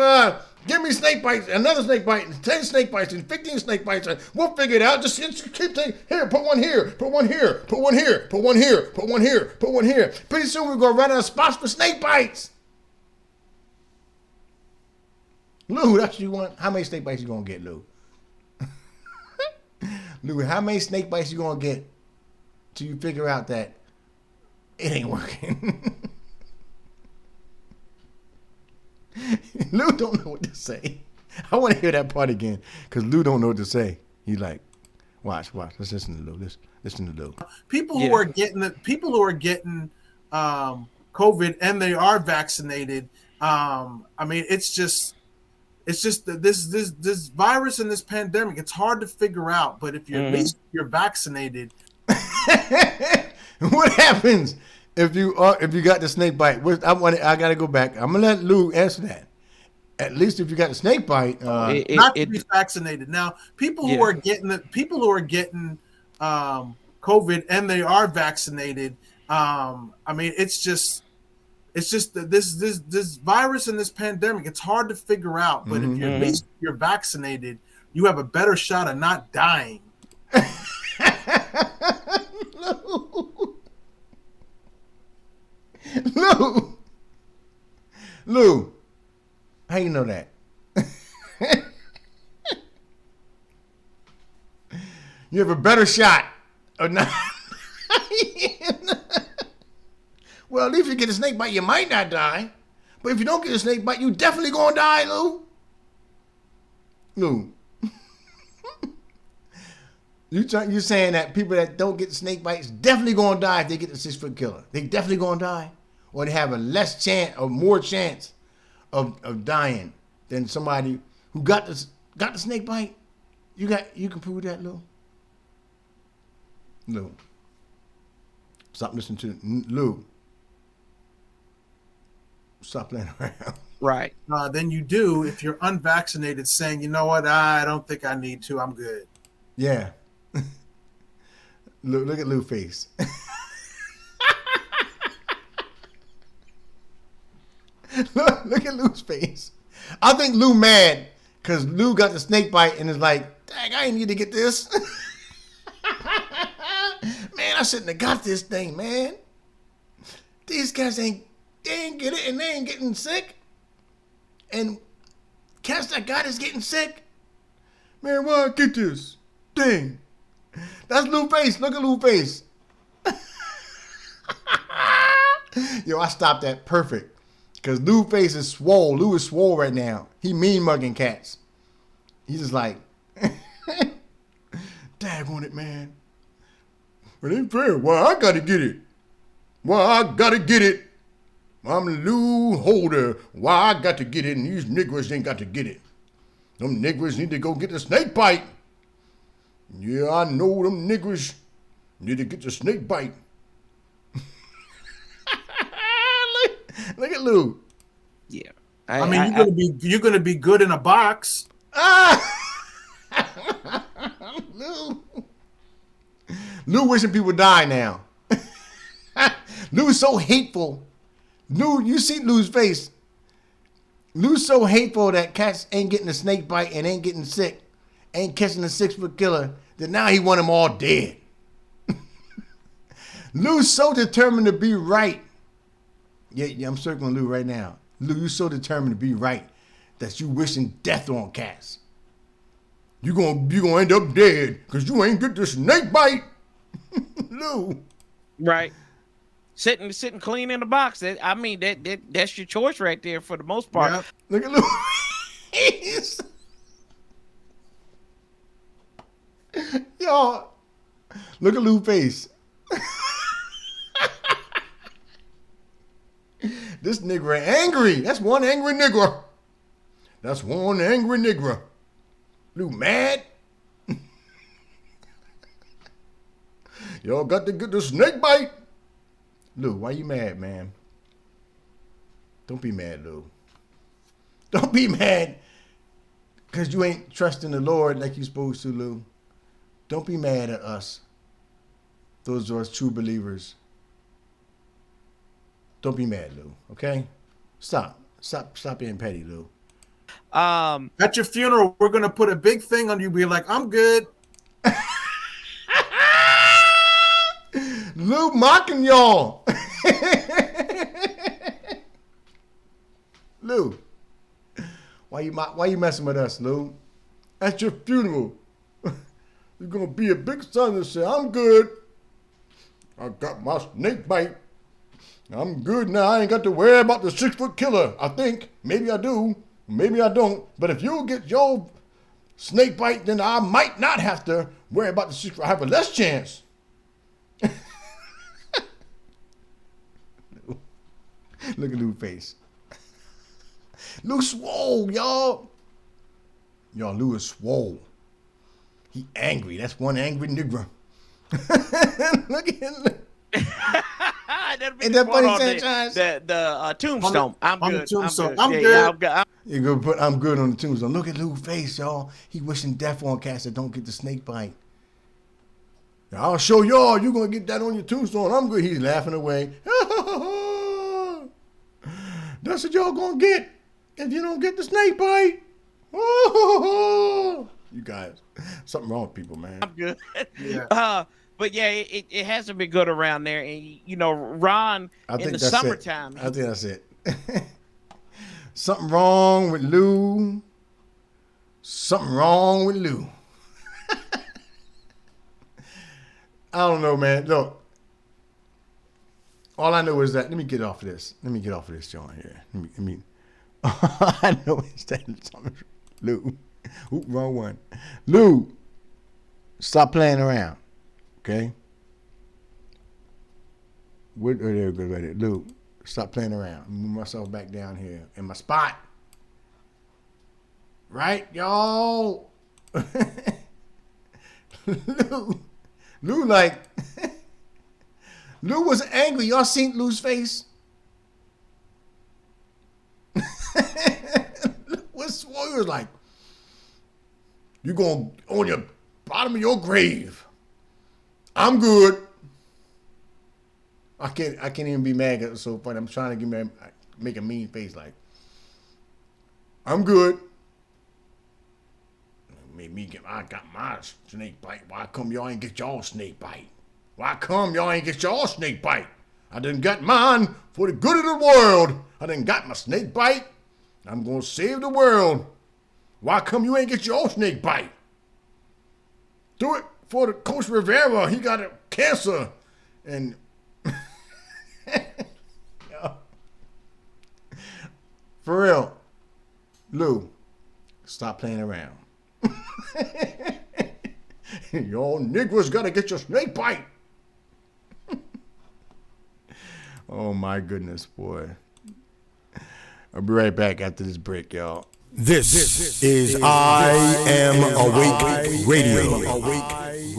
give me snake bites, another snake bite, and 10 snake bites, and 15 snake bites, and we'll figure it out. Just keep taking here, put one here, put one here, put one here, put one here, put one here, put one here. Pretty soon we're gonna run out of spots for snake bites. Lou, that's what you want. How many snake bites you gonna get, Lou? Lou, how many snake bites you gonna get till you figure out that it ain't working? Lou don't know what to say. I want to hear that part again because Lou don't know what to say. He's like, watch. Let's listen to Lou. Listen to Lou. People who are getting COVID and they are vaccinated. I mean, it's just this virus and this pandemic. It's hard to figure out. But if you're at least you're vaccinated, what happens if you got the snake bite? I got to go back. I'm gonna let Lou answer that. At least if you got the snake bite, not to be vaccinated. Now, people who are getting COVID and they are vaccinated. I mean, it's just this virus and this pandemic. It's hard to figure out. But if you're at least you're vaccinated, you have a better shot of not dying. Lou, how you know that? You have a better shot of not. Well, at least if you get a snake bite, you might not die. But if you don't get a snake bite, you definitely gonna die, Lou. Lou. You saying that people that don't get snake bites definitely gonna die if they get the 6-foot killer? They definitely gonna die, or they have a less chance or more chance of dying than somebody who got the snake bite. You can prove that, Lou. Lou, stop listening to Lou. Stop playing around. Right. Than you do if you're unvaccinated, saying, you know what, I don't think I need to. I'm good. Yeah. Look at Lou's face. look at Lou's face. I think Lou mad because Lou got the snake bite and is like, dang, I ain't need to get this. Man, I shouldn't have got this thing, man. These guys ain't get it and they ain't getting sick. And cats that got is getting sick. Man, why I get this? Dang. That's Lou's face. Look at Lou's face. Yo, I stopped that perfect. Because Lou's face is swole. Lou is swole right now. He mean mugging cats. He's just like, dag on it, man. It ain't fair. Why I gotta get it? Why I gotta get it? I'm Lou Holder. Why I got to get it and these niggers ain't got to get it? Them niggers need to go get the snake bite. Yeah, I know them niggers need to get the snake bite. look at Lou. Yeah. I mean, you're gonna be good in a box. Lou wishing people die now. Lou's so hateful. Lou, you see Lou's face. Lou's so hateful that cats ain't getting a snake bite and ain't getting sick, ain't catching a 6-foot killer, that now he want them all dead. Lou's so determined to be right. Yeah, I'm circling Lou right now. Lou, you so determined to be right that you wishing death on cats. You gonna end up dead because you ain't get the snake bite. Lou. Right. Sitting clean in the box. That's your choice right there for the most part. Yep. Look at Lou. Y'all, look at Lou's face. This nigger angry. That's one angry nigger. Lou mad. Y'all got to get the snake bite. Lou, why you mad, man? Don't be mad, Lou. Don't be mad because you ain't trusting the Lord like you supposed to, Lou. Don't be mad at us. Those are true believers. Don't be mad, Lou. Okay? Stop being petty, Lou. At your funeral, we're gonna put a big thing on you. Be like, I'm good. Lou mocking y'all. Lou, why you messing with us, Lou? At your funeral, you're gonna be a big son and say, I'm good. I got my snake bite. I'm good now. I ain't got to worry about the 6-foot killer. I think. Maybe I do. Maybe I don't. But if you get your snake bite, then I might not have to worry about the 6-foot. I have a less chance. Look at Lou's face. Lou swole, y'all. Lou is swole. He angry. That's one angry nigger. Look at him. Is that funny, the tombstone. I'm good. I'm good. You're gonna put I'm good on the tombstone. Look at Lou's face, y'all. He wishing death on cats that don't get the snake bite. I'll show y'all. You're gonna get that on your tombstone. I'm good. He's laughing away. That's what y'all gonna get if you don't get the snake bite. You guys, something wrong with people, man. I'm good. Yeah. But yeah, it hasn't been good around there. And Ron in the summertime. I think that's it. Something wrong with Lou. Something wrong with Lou. I don't know, man. Look. All I know is that let me get off of this. John here. Let me all I know is that Lou. Oop, wrong one. Lou, stop playing around. Okay? There we go, right there. Lou, stop playing around. Move myself back down here in my spot. Right, y'all? Lou like Lou was angry. Y'all seen Lou's face? He was like, you going on your bottom of your grave. I'm good. I can't even be mad because it's so funny. I'm trying to make a mean face like, I'm good. I got my snake bite. Why come y'all ain't get y'all snake bite? Why come y'all ain't get y'all snake bite? I done got mine for the good of the world. I done got my snake bite. I'm going to save the world. Why come you ain't get your snake bite? Do it for the Coach Rivera. He got a cancer. And for real, Lou, stop playing around. Y'all niggers got to get your snake bite. Oh my goodness, boy. I'll be right back after this break, y'all. This is I Am Awake Radio.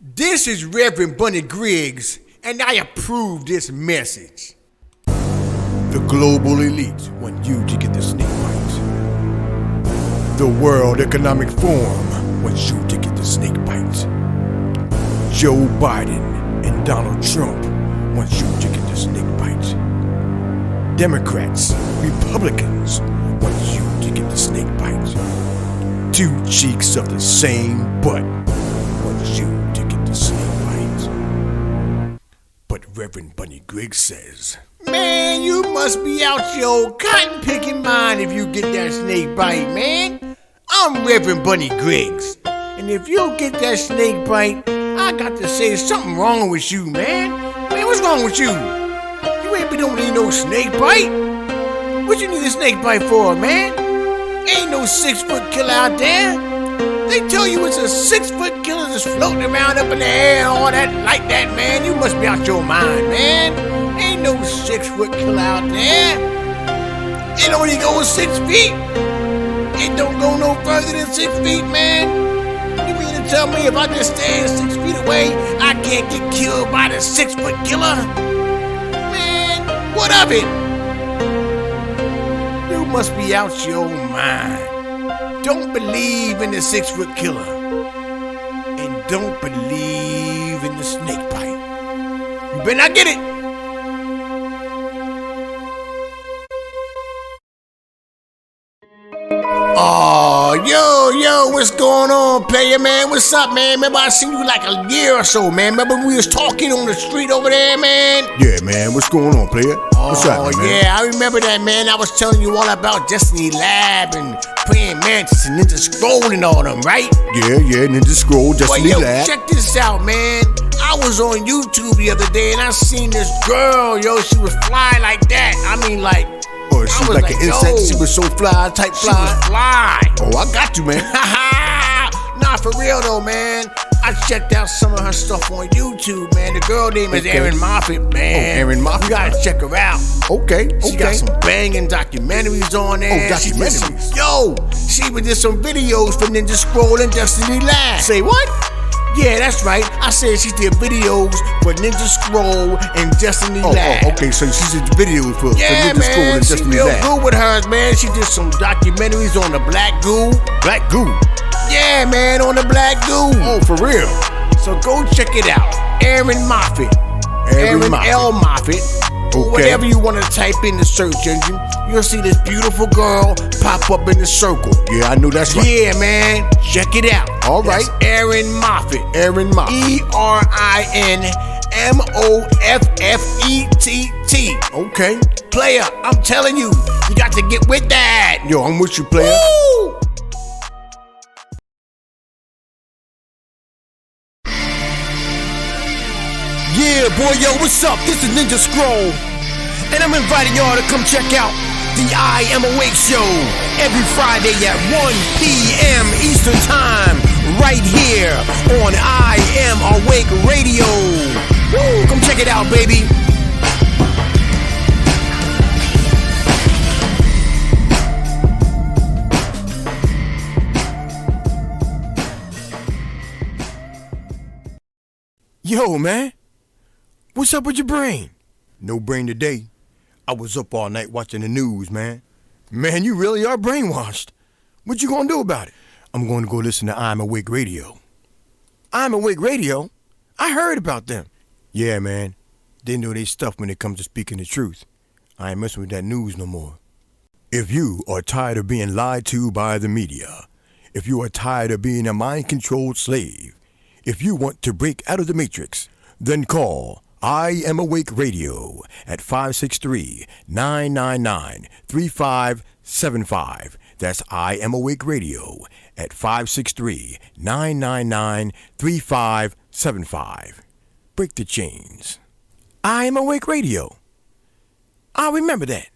This is Reverend Bunny Griggs, and I approve this message. The global elite want you to get the snake bite. The World Economic Forum wants you to get the snake bite. Joe Biden and Donald Trump want you to get the snake bite. Democrats, Republicans want you to get the snake bite. two cheeks of the same butt wants you to get the snake bite. But Reverend Bunny Griggs says, man, you must be out your cotton picking mind if you get that snake bite, man. I'm Reverend Bunny Griggs, and if you get that snake bite, I got to say something wrong with you, man. Man, what's wrong with you? You don't need no snake bite. What you need a snake bite for, man? Ain't no 6-foot killer out there. They tell you it's a 6-foot killer just floating around up in the air and all that like that, man. You must be out your mind, man. Ain't no 6-foot killer out there. It only goes 6 feet. It don't go no further than 6 feet, man. You mean to tell me if I just stand 6 feet away, I can't get killed by the 6-foot killer? Man, what of it? You must be out your mind. Don't believe in the 6-foot killer. And don't believe in the snake bite. You better not get it. Oh, yo, what's going on, player, man? What's up, man? Remember I seen you like a year or so, man. Remember we was talking on the street over there, man? Yeah, man. What's going on, player? What's happening, man? Yeah, I remember that, man. I was telling you all about Destiny Lab and Praying Mantis and Ninja Scroll and all them, right? Yeah, Ninja Scroll, Destiny Lab. Check this out, man. I was on YouTube the other day and I seen this girl, yo. She was fly like that. I mean, like, she was like an insect. She was so fly, type fly. She was fly. Oh, I got you, man. Nah, for real though, man. I checked out some of her stuff on YouTube, man. The girl name is Erin Moffett, man. Oh, Erin Moffett. You gotta check her out. Okay. She got some banging documentaries on there. Oh, documentaries. She even did some videos for Ninja Scroll and Destiny Lab. Say what? Yeah, that's right. I said she did videos for Ninja Scroll and Destiny Lab. Okay, so she did videos for Ninja Scroll and Destiny Lab. She real good with hers, man. She did some documentaries on the Black Goo. Black Goo? Yeah, man, on the Black Goo. Oh, for real? So go check it out. Erin Moffett. Erin L. Moffett. Okay. Whatever you want to type in the search engine, you'll see this beautiful girl pop up in the circle. Yeah, I know that's right. Yeah, man. Check it out. All right. That's Erin Moffett. Erin Moffett. ERINMOFFETT. Okay. Player, I'm telling you, you got to get with that. Yo, I'm with you, player. Woo! Yeah, boy, yo, what's up? This is Ninja Scroll, and I'm inviting y'all to come check out the I Am Awake show every Friday at 1 p.m. Eastern Time, right here on I Am Awake Radio. Woo, come check it out, baby. Yo, man. What's up with your brain? No brain today. I was up all night watching the news, man. Man, you really are brainwashed. What you gonna do about it? I'm going to go listen to I'm Awake Radio. I'm Awake Radio? I heard about them. Yeah, man. They know they stuff when it comes to speaking the truth. I ain't messing with that news no more. If you are tired of being lied to by the media, if you are tired of being a mind-controlled slave, if you want to break out of the matrix, then call I Am Awake Radio at 563-999-3575. That's I Am Awake Radio at 563-999-3575. Break the chains. I Am Awake Radio. I'll remember that.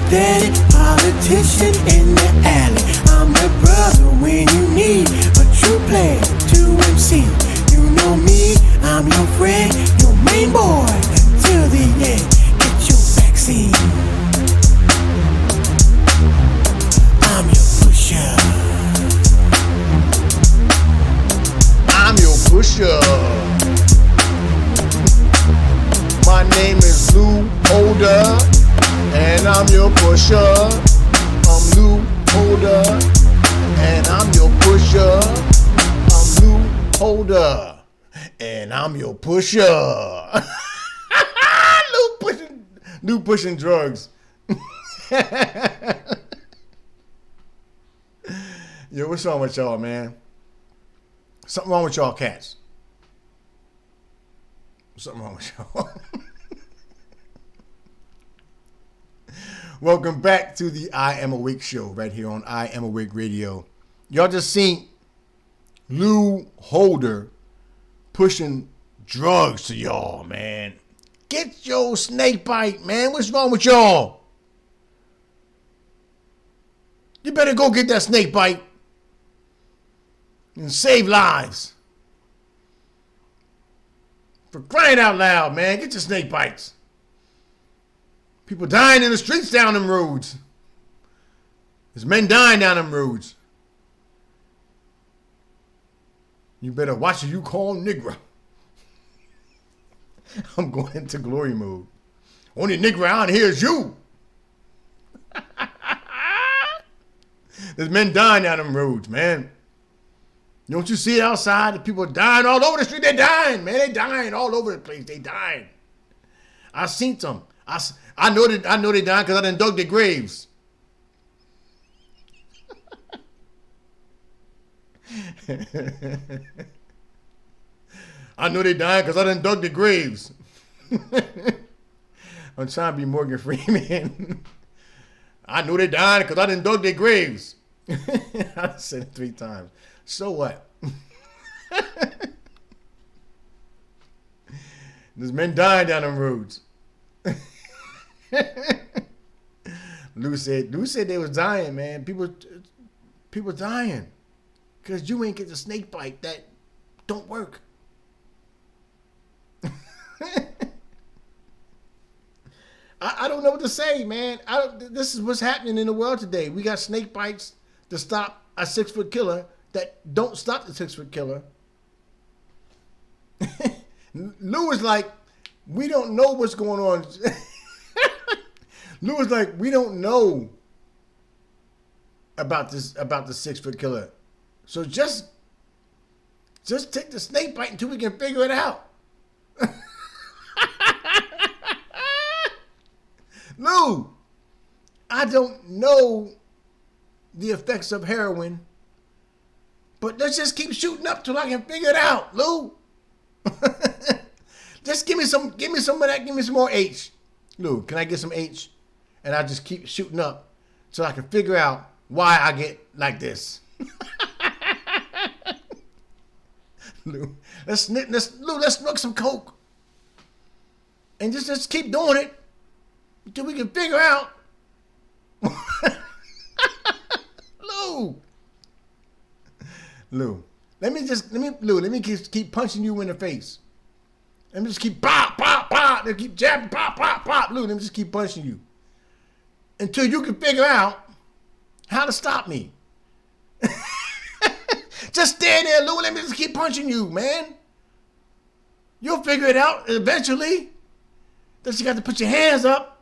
Daddy, politician in the alley. I'm the brother when you need a true player to MC. You know me, I'm your friend, your main boy. Until the end, get your vaccine. I'm your pusher. I'm your pusher. My name is Lou Holder. And I'm your pusher. I'm Lou Holder, and I'm your pusher. I'm Lou Holder, and I'm your pusher. Lou pushing drugs. Yo, what's wrong with y'all, man? Something wrong with y'all cats. Something wrong with y'all. Welcome back to the I Am Awake show right here on I Am Awake Radio. Y'all just seen Lou Holder pushing drugs to y'all, man. Get your snake bite, man. What's wrong with y'all? You better go get that snake bite and save lives. For crying out loud, man. Get your snake bites. People dying in the streets down them roads. There's men dying down them roads. You better watch who you call nigger. I'm going into glory mode. Only nigger out here is you. There's men dying down them roads, man. Don't you see it outside? The people are dying all over the street. They're dying, man. They're dying all over the place. They dying. I seen them. I know they dying because I done dug their graves. I know they dying because I done dug their graves. I'm trying to be Morgan Freeman. I know they dying because I done dug their graves. I said it 3 times. So what? There's men dying down them roads. Lou said they was dying, man. People dying because you ain't get the snake bite that don't work. I don't know what to say, man. This is what's happening in the world today. We got snake bites to stop a 6-foot killer that don't stop the 6-foot killer. Lou is like, we don't know what's going on. Lou is like, we don't know about the 6-foot killer. So just take the snake bite until we can figure it out. Lou, I don't know the effects of heroin, but let's just keep shooting up till I can figure it out, Lou. Just give me some of that. Give me some more H. Lou, can I get some H? And I just keep shooting up so I can figure out why I get like this. Lou, let's smoke some coke. And just keep doing it until we can figure out. Lou, let me keep punching you in the face. Let me just keep pop, pop, pop. They keep jabbing, pop, pop, pop. Lou, let me just keep punching you until you can figure out how to stop me. Just stand there, Lou. Let me just keep punching you, man. You'll figure it out eventually. Then you got to put your hands up.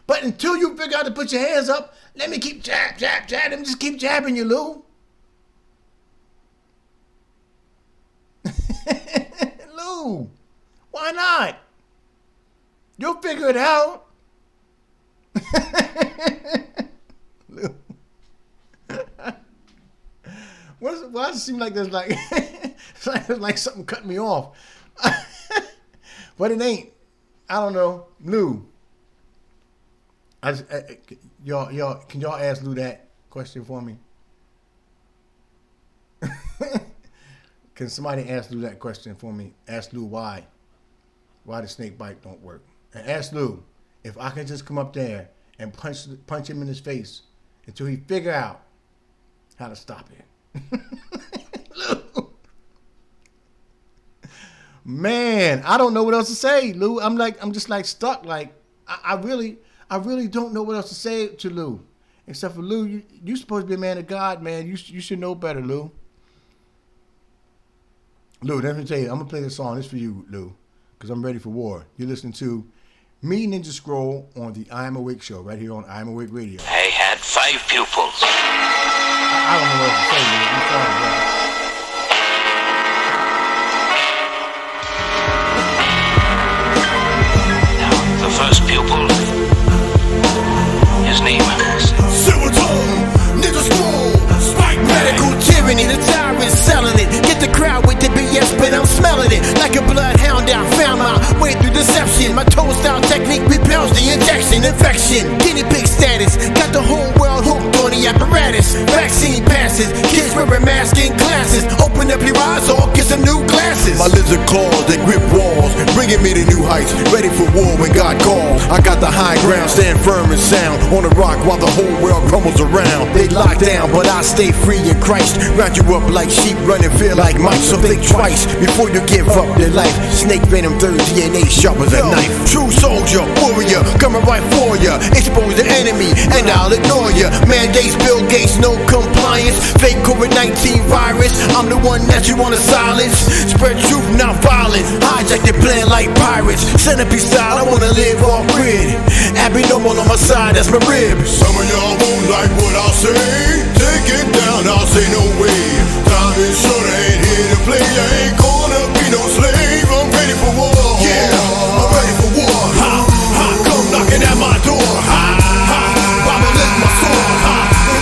But until you figure out to put your hands up, let me keep jab. Let me just keep jabbing you, Lou. Lou, why not? You'll figure it out. Lou. Why does it seem like there's like it's like something cut me off? But it ain't. I don't know. Lou. Y'all, can y'all ask Lou that question for me? Can somebody ask Lou that question for me? Ask Lou why the snake bite don't work. And ask Lou if I can just come up there and punch him in his face until he figure out how to stop it. Lou. Man, I don't know what else to say, Lou. I'm just like stuck. Like I really don't know what else to say to Lou. Except for Lou, you supposed to be a man of God, man. You should know better, Lou. Lou, let me tell you, I'm gonna play this song. This for you, Lou, because I'm ready for war. You're listening to Me, Ninja Scroll, on the I Am Awake show, right here on I Am Awake Radio. I had 5 pupils. I don't know what to say, man. I'm sorry, bro. Now, the first pupil, his name is Silvertone, Ninja Scroll, Spike Medical tyranny, the tyrant selling it. Get the crowd with the BS, but I'm smelling it. Like a bloodhound, I found my way through deception. My toe style technique repels the injection. Infection, guinea pig status. Got the whole world hooked on the apparatus. Vaccine passes, kids wearing masks in classes. Open up your eyes or get some new glasses. My lizard claws, they grip walls, bringing me to new heights. Ready for war when God calls. I got the high ground, stand firm and sound on the rock while the whole world crumbles around. They lock down, but I stay free in Christ. Round you up like sheep, running feel like mice. So think twice before you give up their life. Snake venom, third DNA, sharp as a knife. True soldier, warrior, coming right for ya. Expose the enemy, and I'll ignore ya. Mandates, Bill Gates, no compliance. Fake COVID-19 virus, I'm the one that you wanna silence. Spread truth, not violence. Hijack your plan like pirates. Centipede style, I wanna live off grid. Abby normal on my side, that's my rib. Some of y'all won't like what I'll say. Take it down, I'll say no way. Time is short, I ain't here to play. I ain't gonna be no slave. I'm ready for war. Yeah, I'm ready for war. Ha, ha, come knocking at my door. Ha, ha, Baba lift my sword. Ha,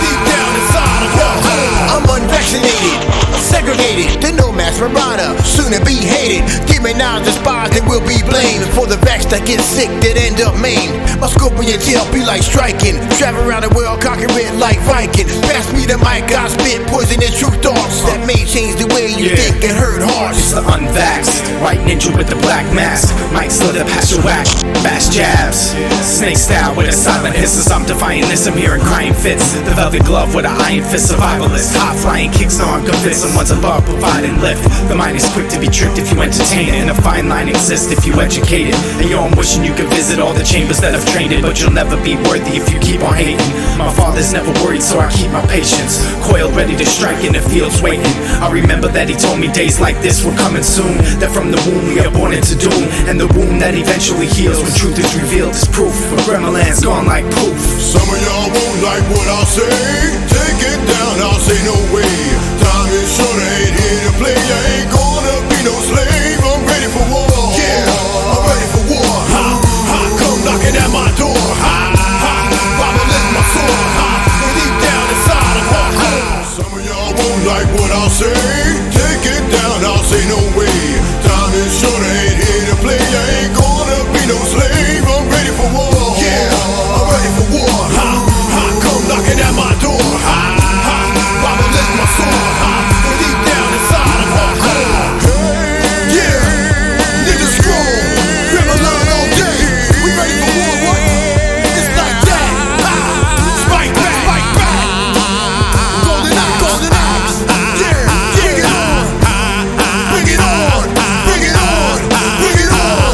deep down inside of your heart. I'm unvaccinated, segregated, the no mask marauder, soon to be hated. Demonized, despised, and will be blamed for the vax that get sick, that end up maimed. My scorpion tail be like striking, travel around the world, conquer it like Viking. Pass me the mic, I spit poison and truth thoughts that may change the way you think and hurt hearts. It's the unvaxxed, white ninja with the black mask. Mike slither past your whack, fast jabs. Snake style with a silent hiss as I'm defying this. I'm hearing crying fits. The velvet glove with an iron fist survivalist. High flying kicks, no I'm convinced someone's above providing lift. The mind is quick to be tricked if you entertain it, and a fine line exists if you educate it. And yo, I'm wishing you could visit all the chambers that have trained it, but you'll never be worthy if you keep on hating. My father's never worried, so I keep my patience. Coiled, ready to strike in the fields waiting. I remember that he told me days like this were coming soon. That from the womb we are born into doom, and the wound that eventually heals when truth is revealed is proof. But Gremlin's gone like poof. Some of y'all won't like what I'll say. Take it down, I'll say no way. Time is short, I ain't here to play. I ain't gonna be no slave. I'm ready for war. Yeah, I'm ready for war. Ha, ha, come knocking at my door. Ha, ha, Baba lift my sword. Ha, deep down inside of her. Ha. Some of y'all won't like what I'll say. Take it down, I'll say no way. Time is short, I ain't here to play. I ain't gonna be no slave. I'm ready for war. Yeah, I'm ready for war. Ha, ha, come knocking at my door. Ha, ha, Baba lift my sword. Ha, deep down inside of her. Ha. Hey, yeah, Ninja Scroll, Gremlin all day. We ready for war, what? It's like that. Ha, Spike back, Spike back. Golden Axe, Golden Axe. Yeah, bring it on. Bring it on, bring it on, bring it on.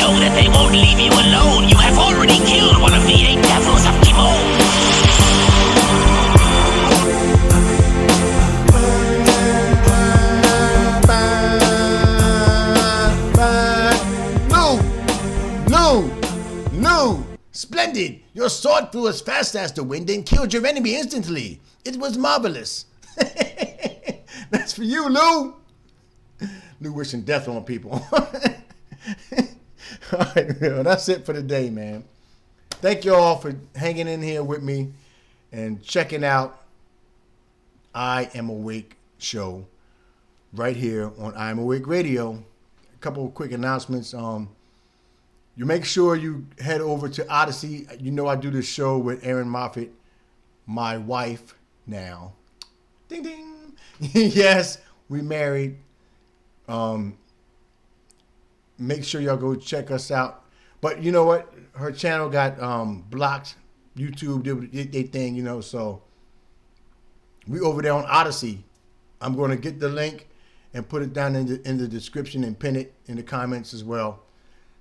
know that they won't leave you alone. You have already killed one of the 8 devils of Timon. No! Splendid! Your sword flew as fast as the wind and killed your enemy instantly. It was marvelous. That's for you, Lou. Lou wishing death on people. All right, well, that's it for today, man. Thank you all for hanging in here with me and checking out I Am Awake show right here on I Am Awake Radio. A couple of quick announcements. You make sure you head over to Odyssey. You know I do this show with Erin Moffat, my wife now. Ding, ding. Yes, we married. Make sure y'all go check us out. But you know what? Her channel got blocked. YouTube did their thing, you know. So we over there on Odyssey. I'm going to get the link and put it down in the description and pin it in the comments as well,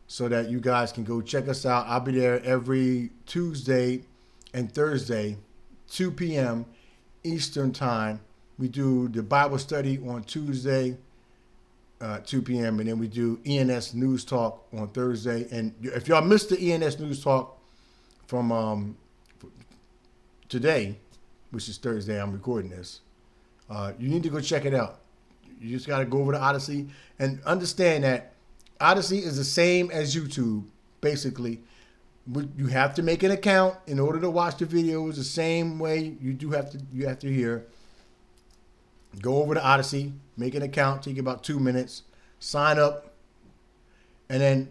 so that you guys can go check us out. I'll be there every Tuesday and Thursday, 2 p.m. Eastern Time. We do the Bible study on Tuesday 2 p.m. And then we do ENS News Talk on Thursday. And if y'all missed the ENS News Talk from today, which is Thursday, I'm recording this, you need to go check it out. You just got to go over to Odyssey and understand that Odyssey is the same as YouTube, basically. You have to make an account in order to watch the videos the same way you have to hear. Go over to Odyssey, make an account, take about 2 minutes, sign up, and then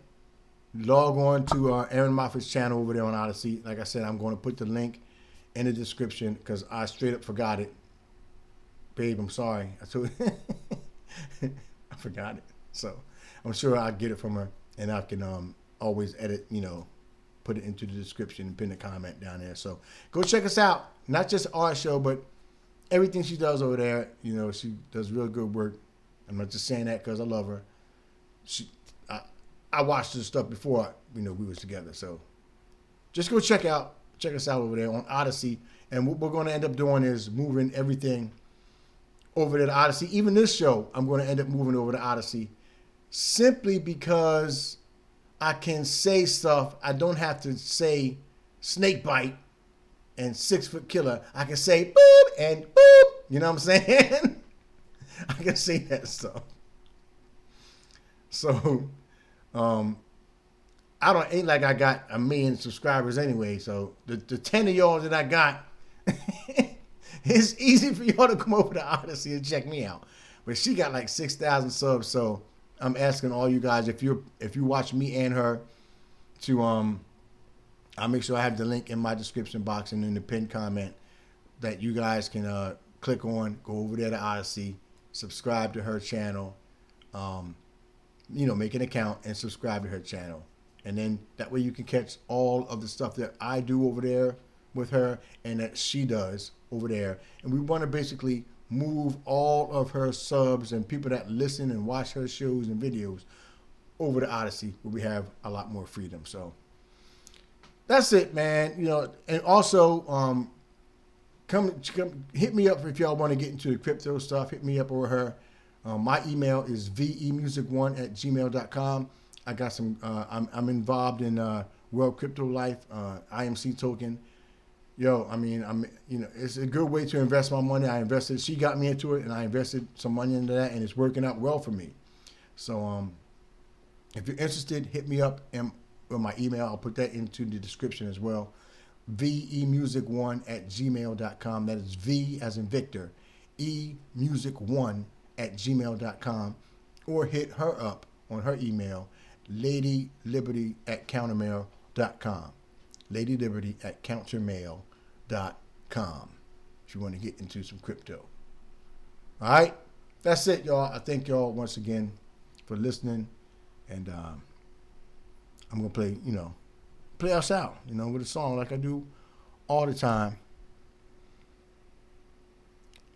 log on to Aaron Moffat's channel over there on Odyssey. Like I said, I'm going to put the link in the description because I straight up forgot it. Babe, I'm sorry. I forgot it. So I'm sure I'll get it from her, and I can always edit, put it into the description and pin a comment down there. So go check us out. Not just our show, but everything she does over there. She does real good work. I'm not just saying that because I love her. I watched her stuff before we was together. So just go check us out over there on Odyssey. And what we're going to end up doing is moving everything over to the Odyssey. Even this show, I'm going to end up moving over to Odyssey simply because I can say stuff. I don't have to say snake bite and 6 foot killer. I can say boop and boop. You know what I'm saying? I can say that stuff. So, ain't like I got 1 million subscribers anyway. So the 10 of y'all that I got, it's easy for y'all to come over to Odyssey and check me out. But she got like 6,000 subs. So I'm asking all you guys, if you watch me and her, to I'll make sure I have the link in my description box and in the pinned comment that you guys can click on, go over there to Odyssey, subscribe to her channel, make an account and subscribe to her channel. And then that way you can catch all of the stuff that I do over there with her and that she does over there. And we want to basically move all of her subs and people that listen and watch her shows and videos over to Odyssey, where we have a lot more freedom. So that's it, man. And also come hit me up if y'all want to get into the crypto stuff. Hit me up over her. My email is vemusic1@gmail.com. I got some. I'm involved in World Crypto Life, IMC token. It's a good way to invest my money. I invested. She got me into it, and I invested some money into that, and it's working out well for me. So, if you're interested, hit me up with my email. I'll put that into the description as well. vemusic1@gmail.com. That is V as in Victor, emusic1@gmail.com, or hit her up on her email, ladyliberty@countermail.com. ladyliberty@countermail.com if you want to get into some crypto. All right, that's it, y'all. I thank y'all once again for listening, and I'm gonna play us out, with a song like I do all the time.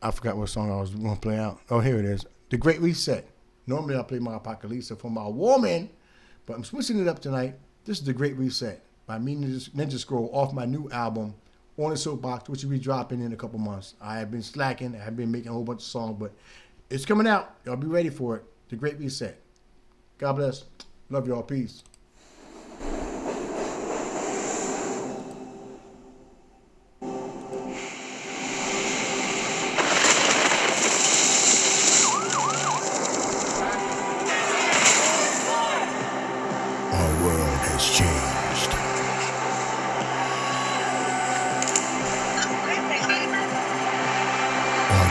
I forgot what song I was gonna play out. Oh, here it is, The Great Reset. Normally I play my Apocalypse for my woman, but I'm switching it up tonight. This is The Great Reset by me, Ninja Scroll, off my new album, On the Soapbox, which will be dropping in a couple months. I have been slacking. I have been making a whole bunch of songs, but it's coming out. Y'all be ready for it. The Great Reset. God bless. Love y'all. Peace.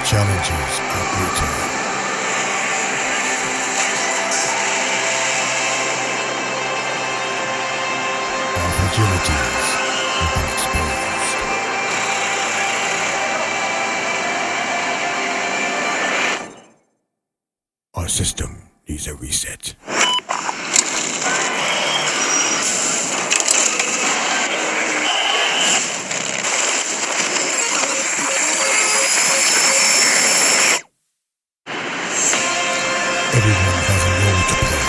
Challenges are greater. Opportunities have been exposed. Our system needs a reset. Everyone has a role to play.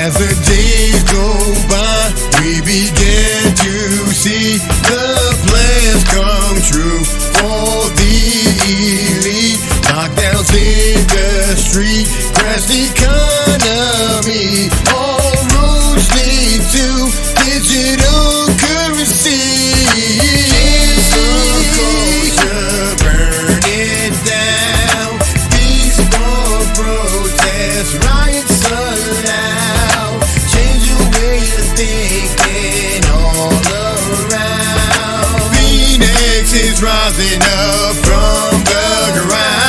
As the days go by, we begin to see the plans come true for the elite. Lockdowns in the street, crash the economy. All roads lead to digital currency. Cancel culture, burn it down. Peaceful protests, riots allowed. Change your way of thinking all around. Phoenix is rising up from the ground.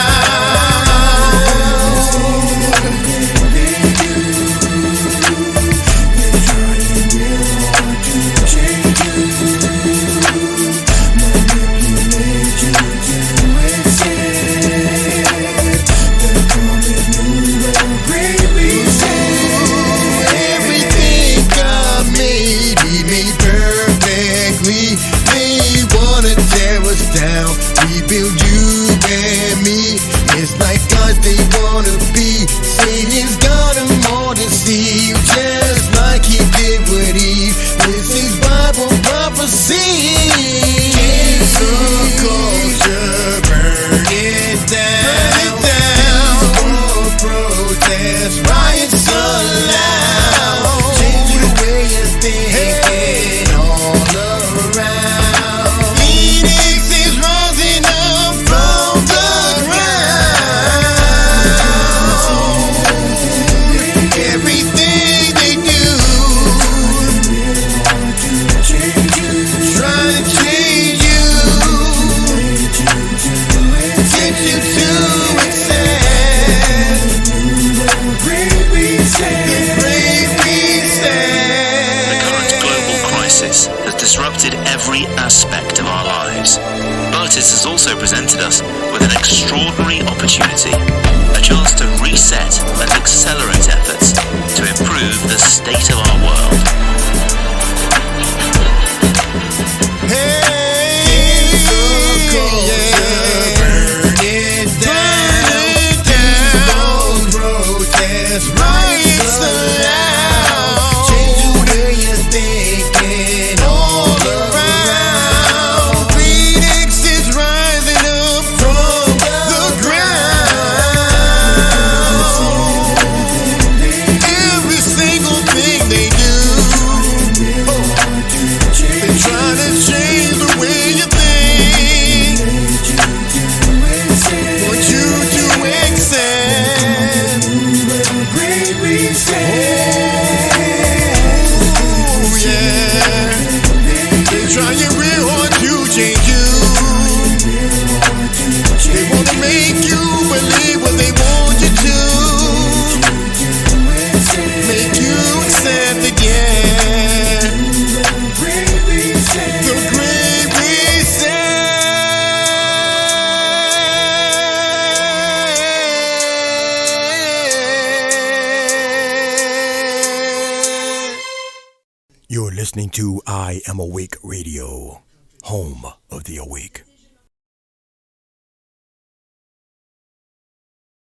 Down, we build you and me. It's like us they wanna be. Satan's got them all deceived, just like he did with Eve. This is Bible prophecy. Cancel culture, burn it down. Burn it down. Peaceful protest, riots allowed. Change your way of thinking all around. Disrupted every aspect of our lives. But it has also presented us with an extraordinary opportunity, a chance to reset and accelerate efforts to improve the state of our world. You're listening to I Am Awake Radio, home of the awake.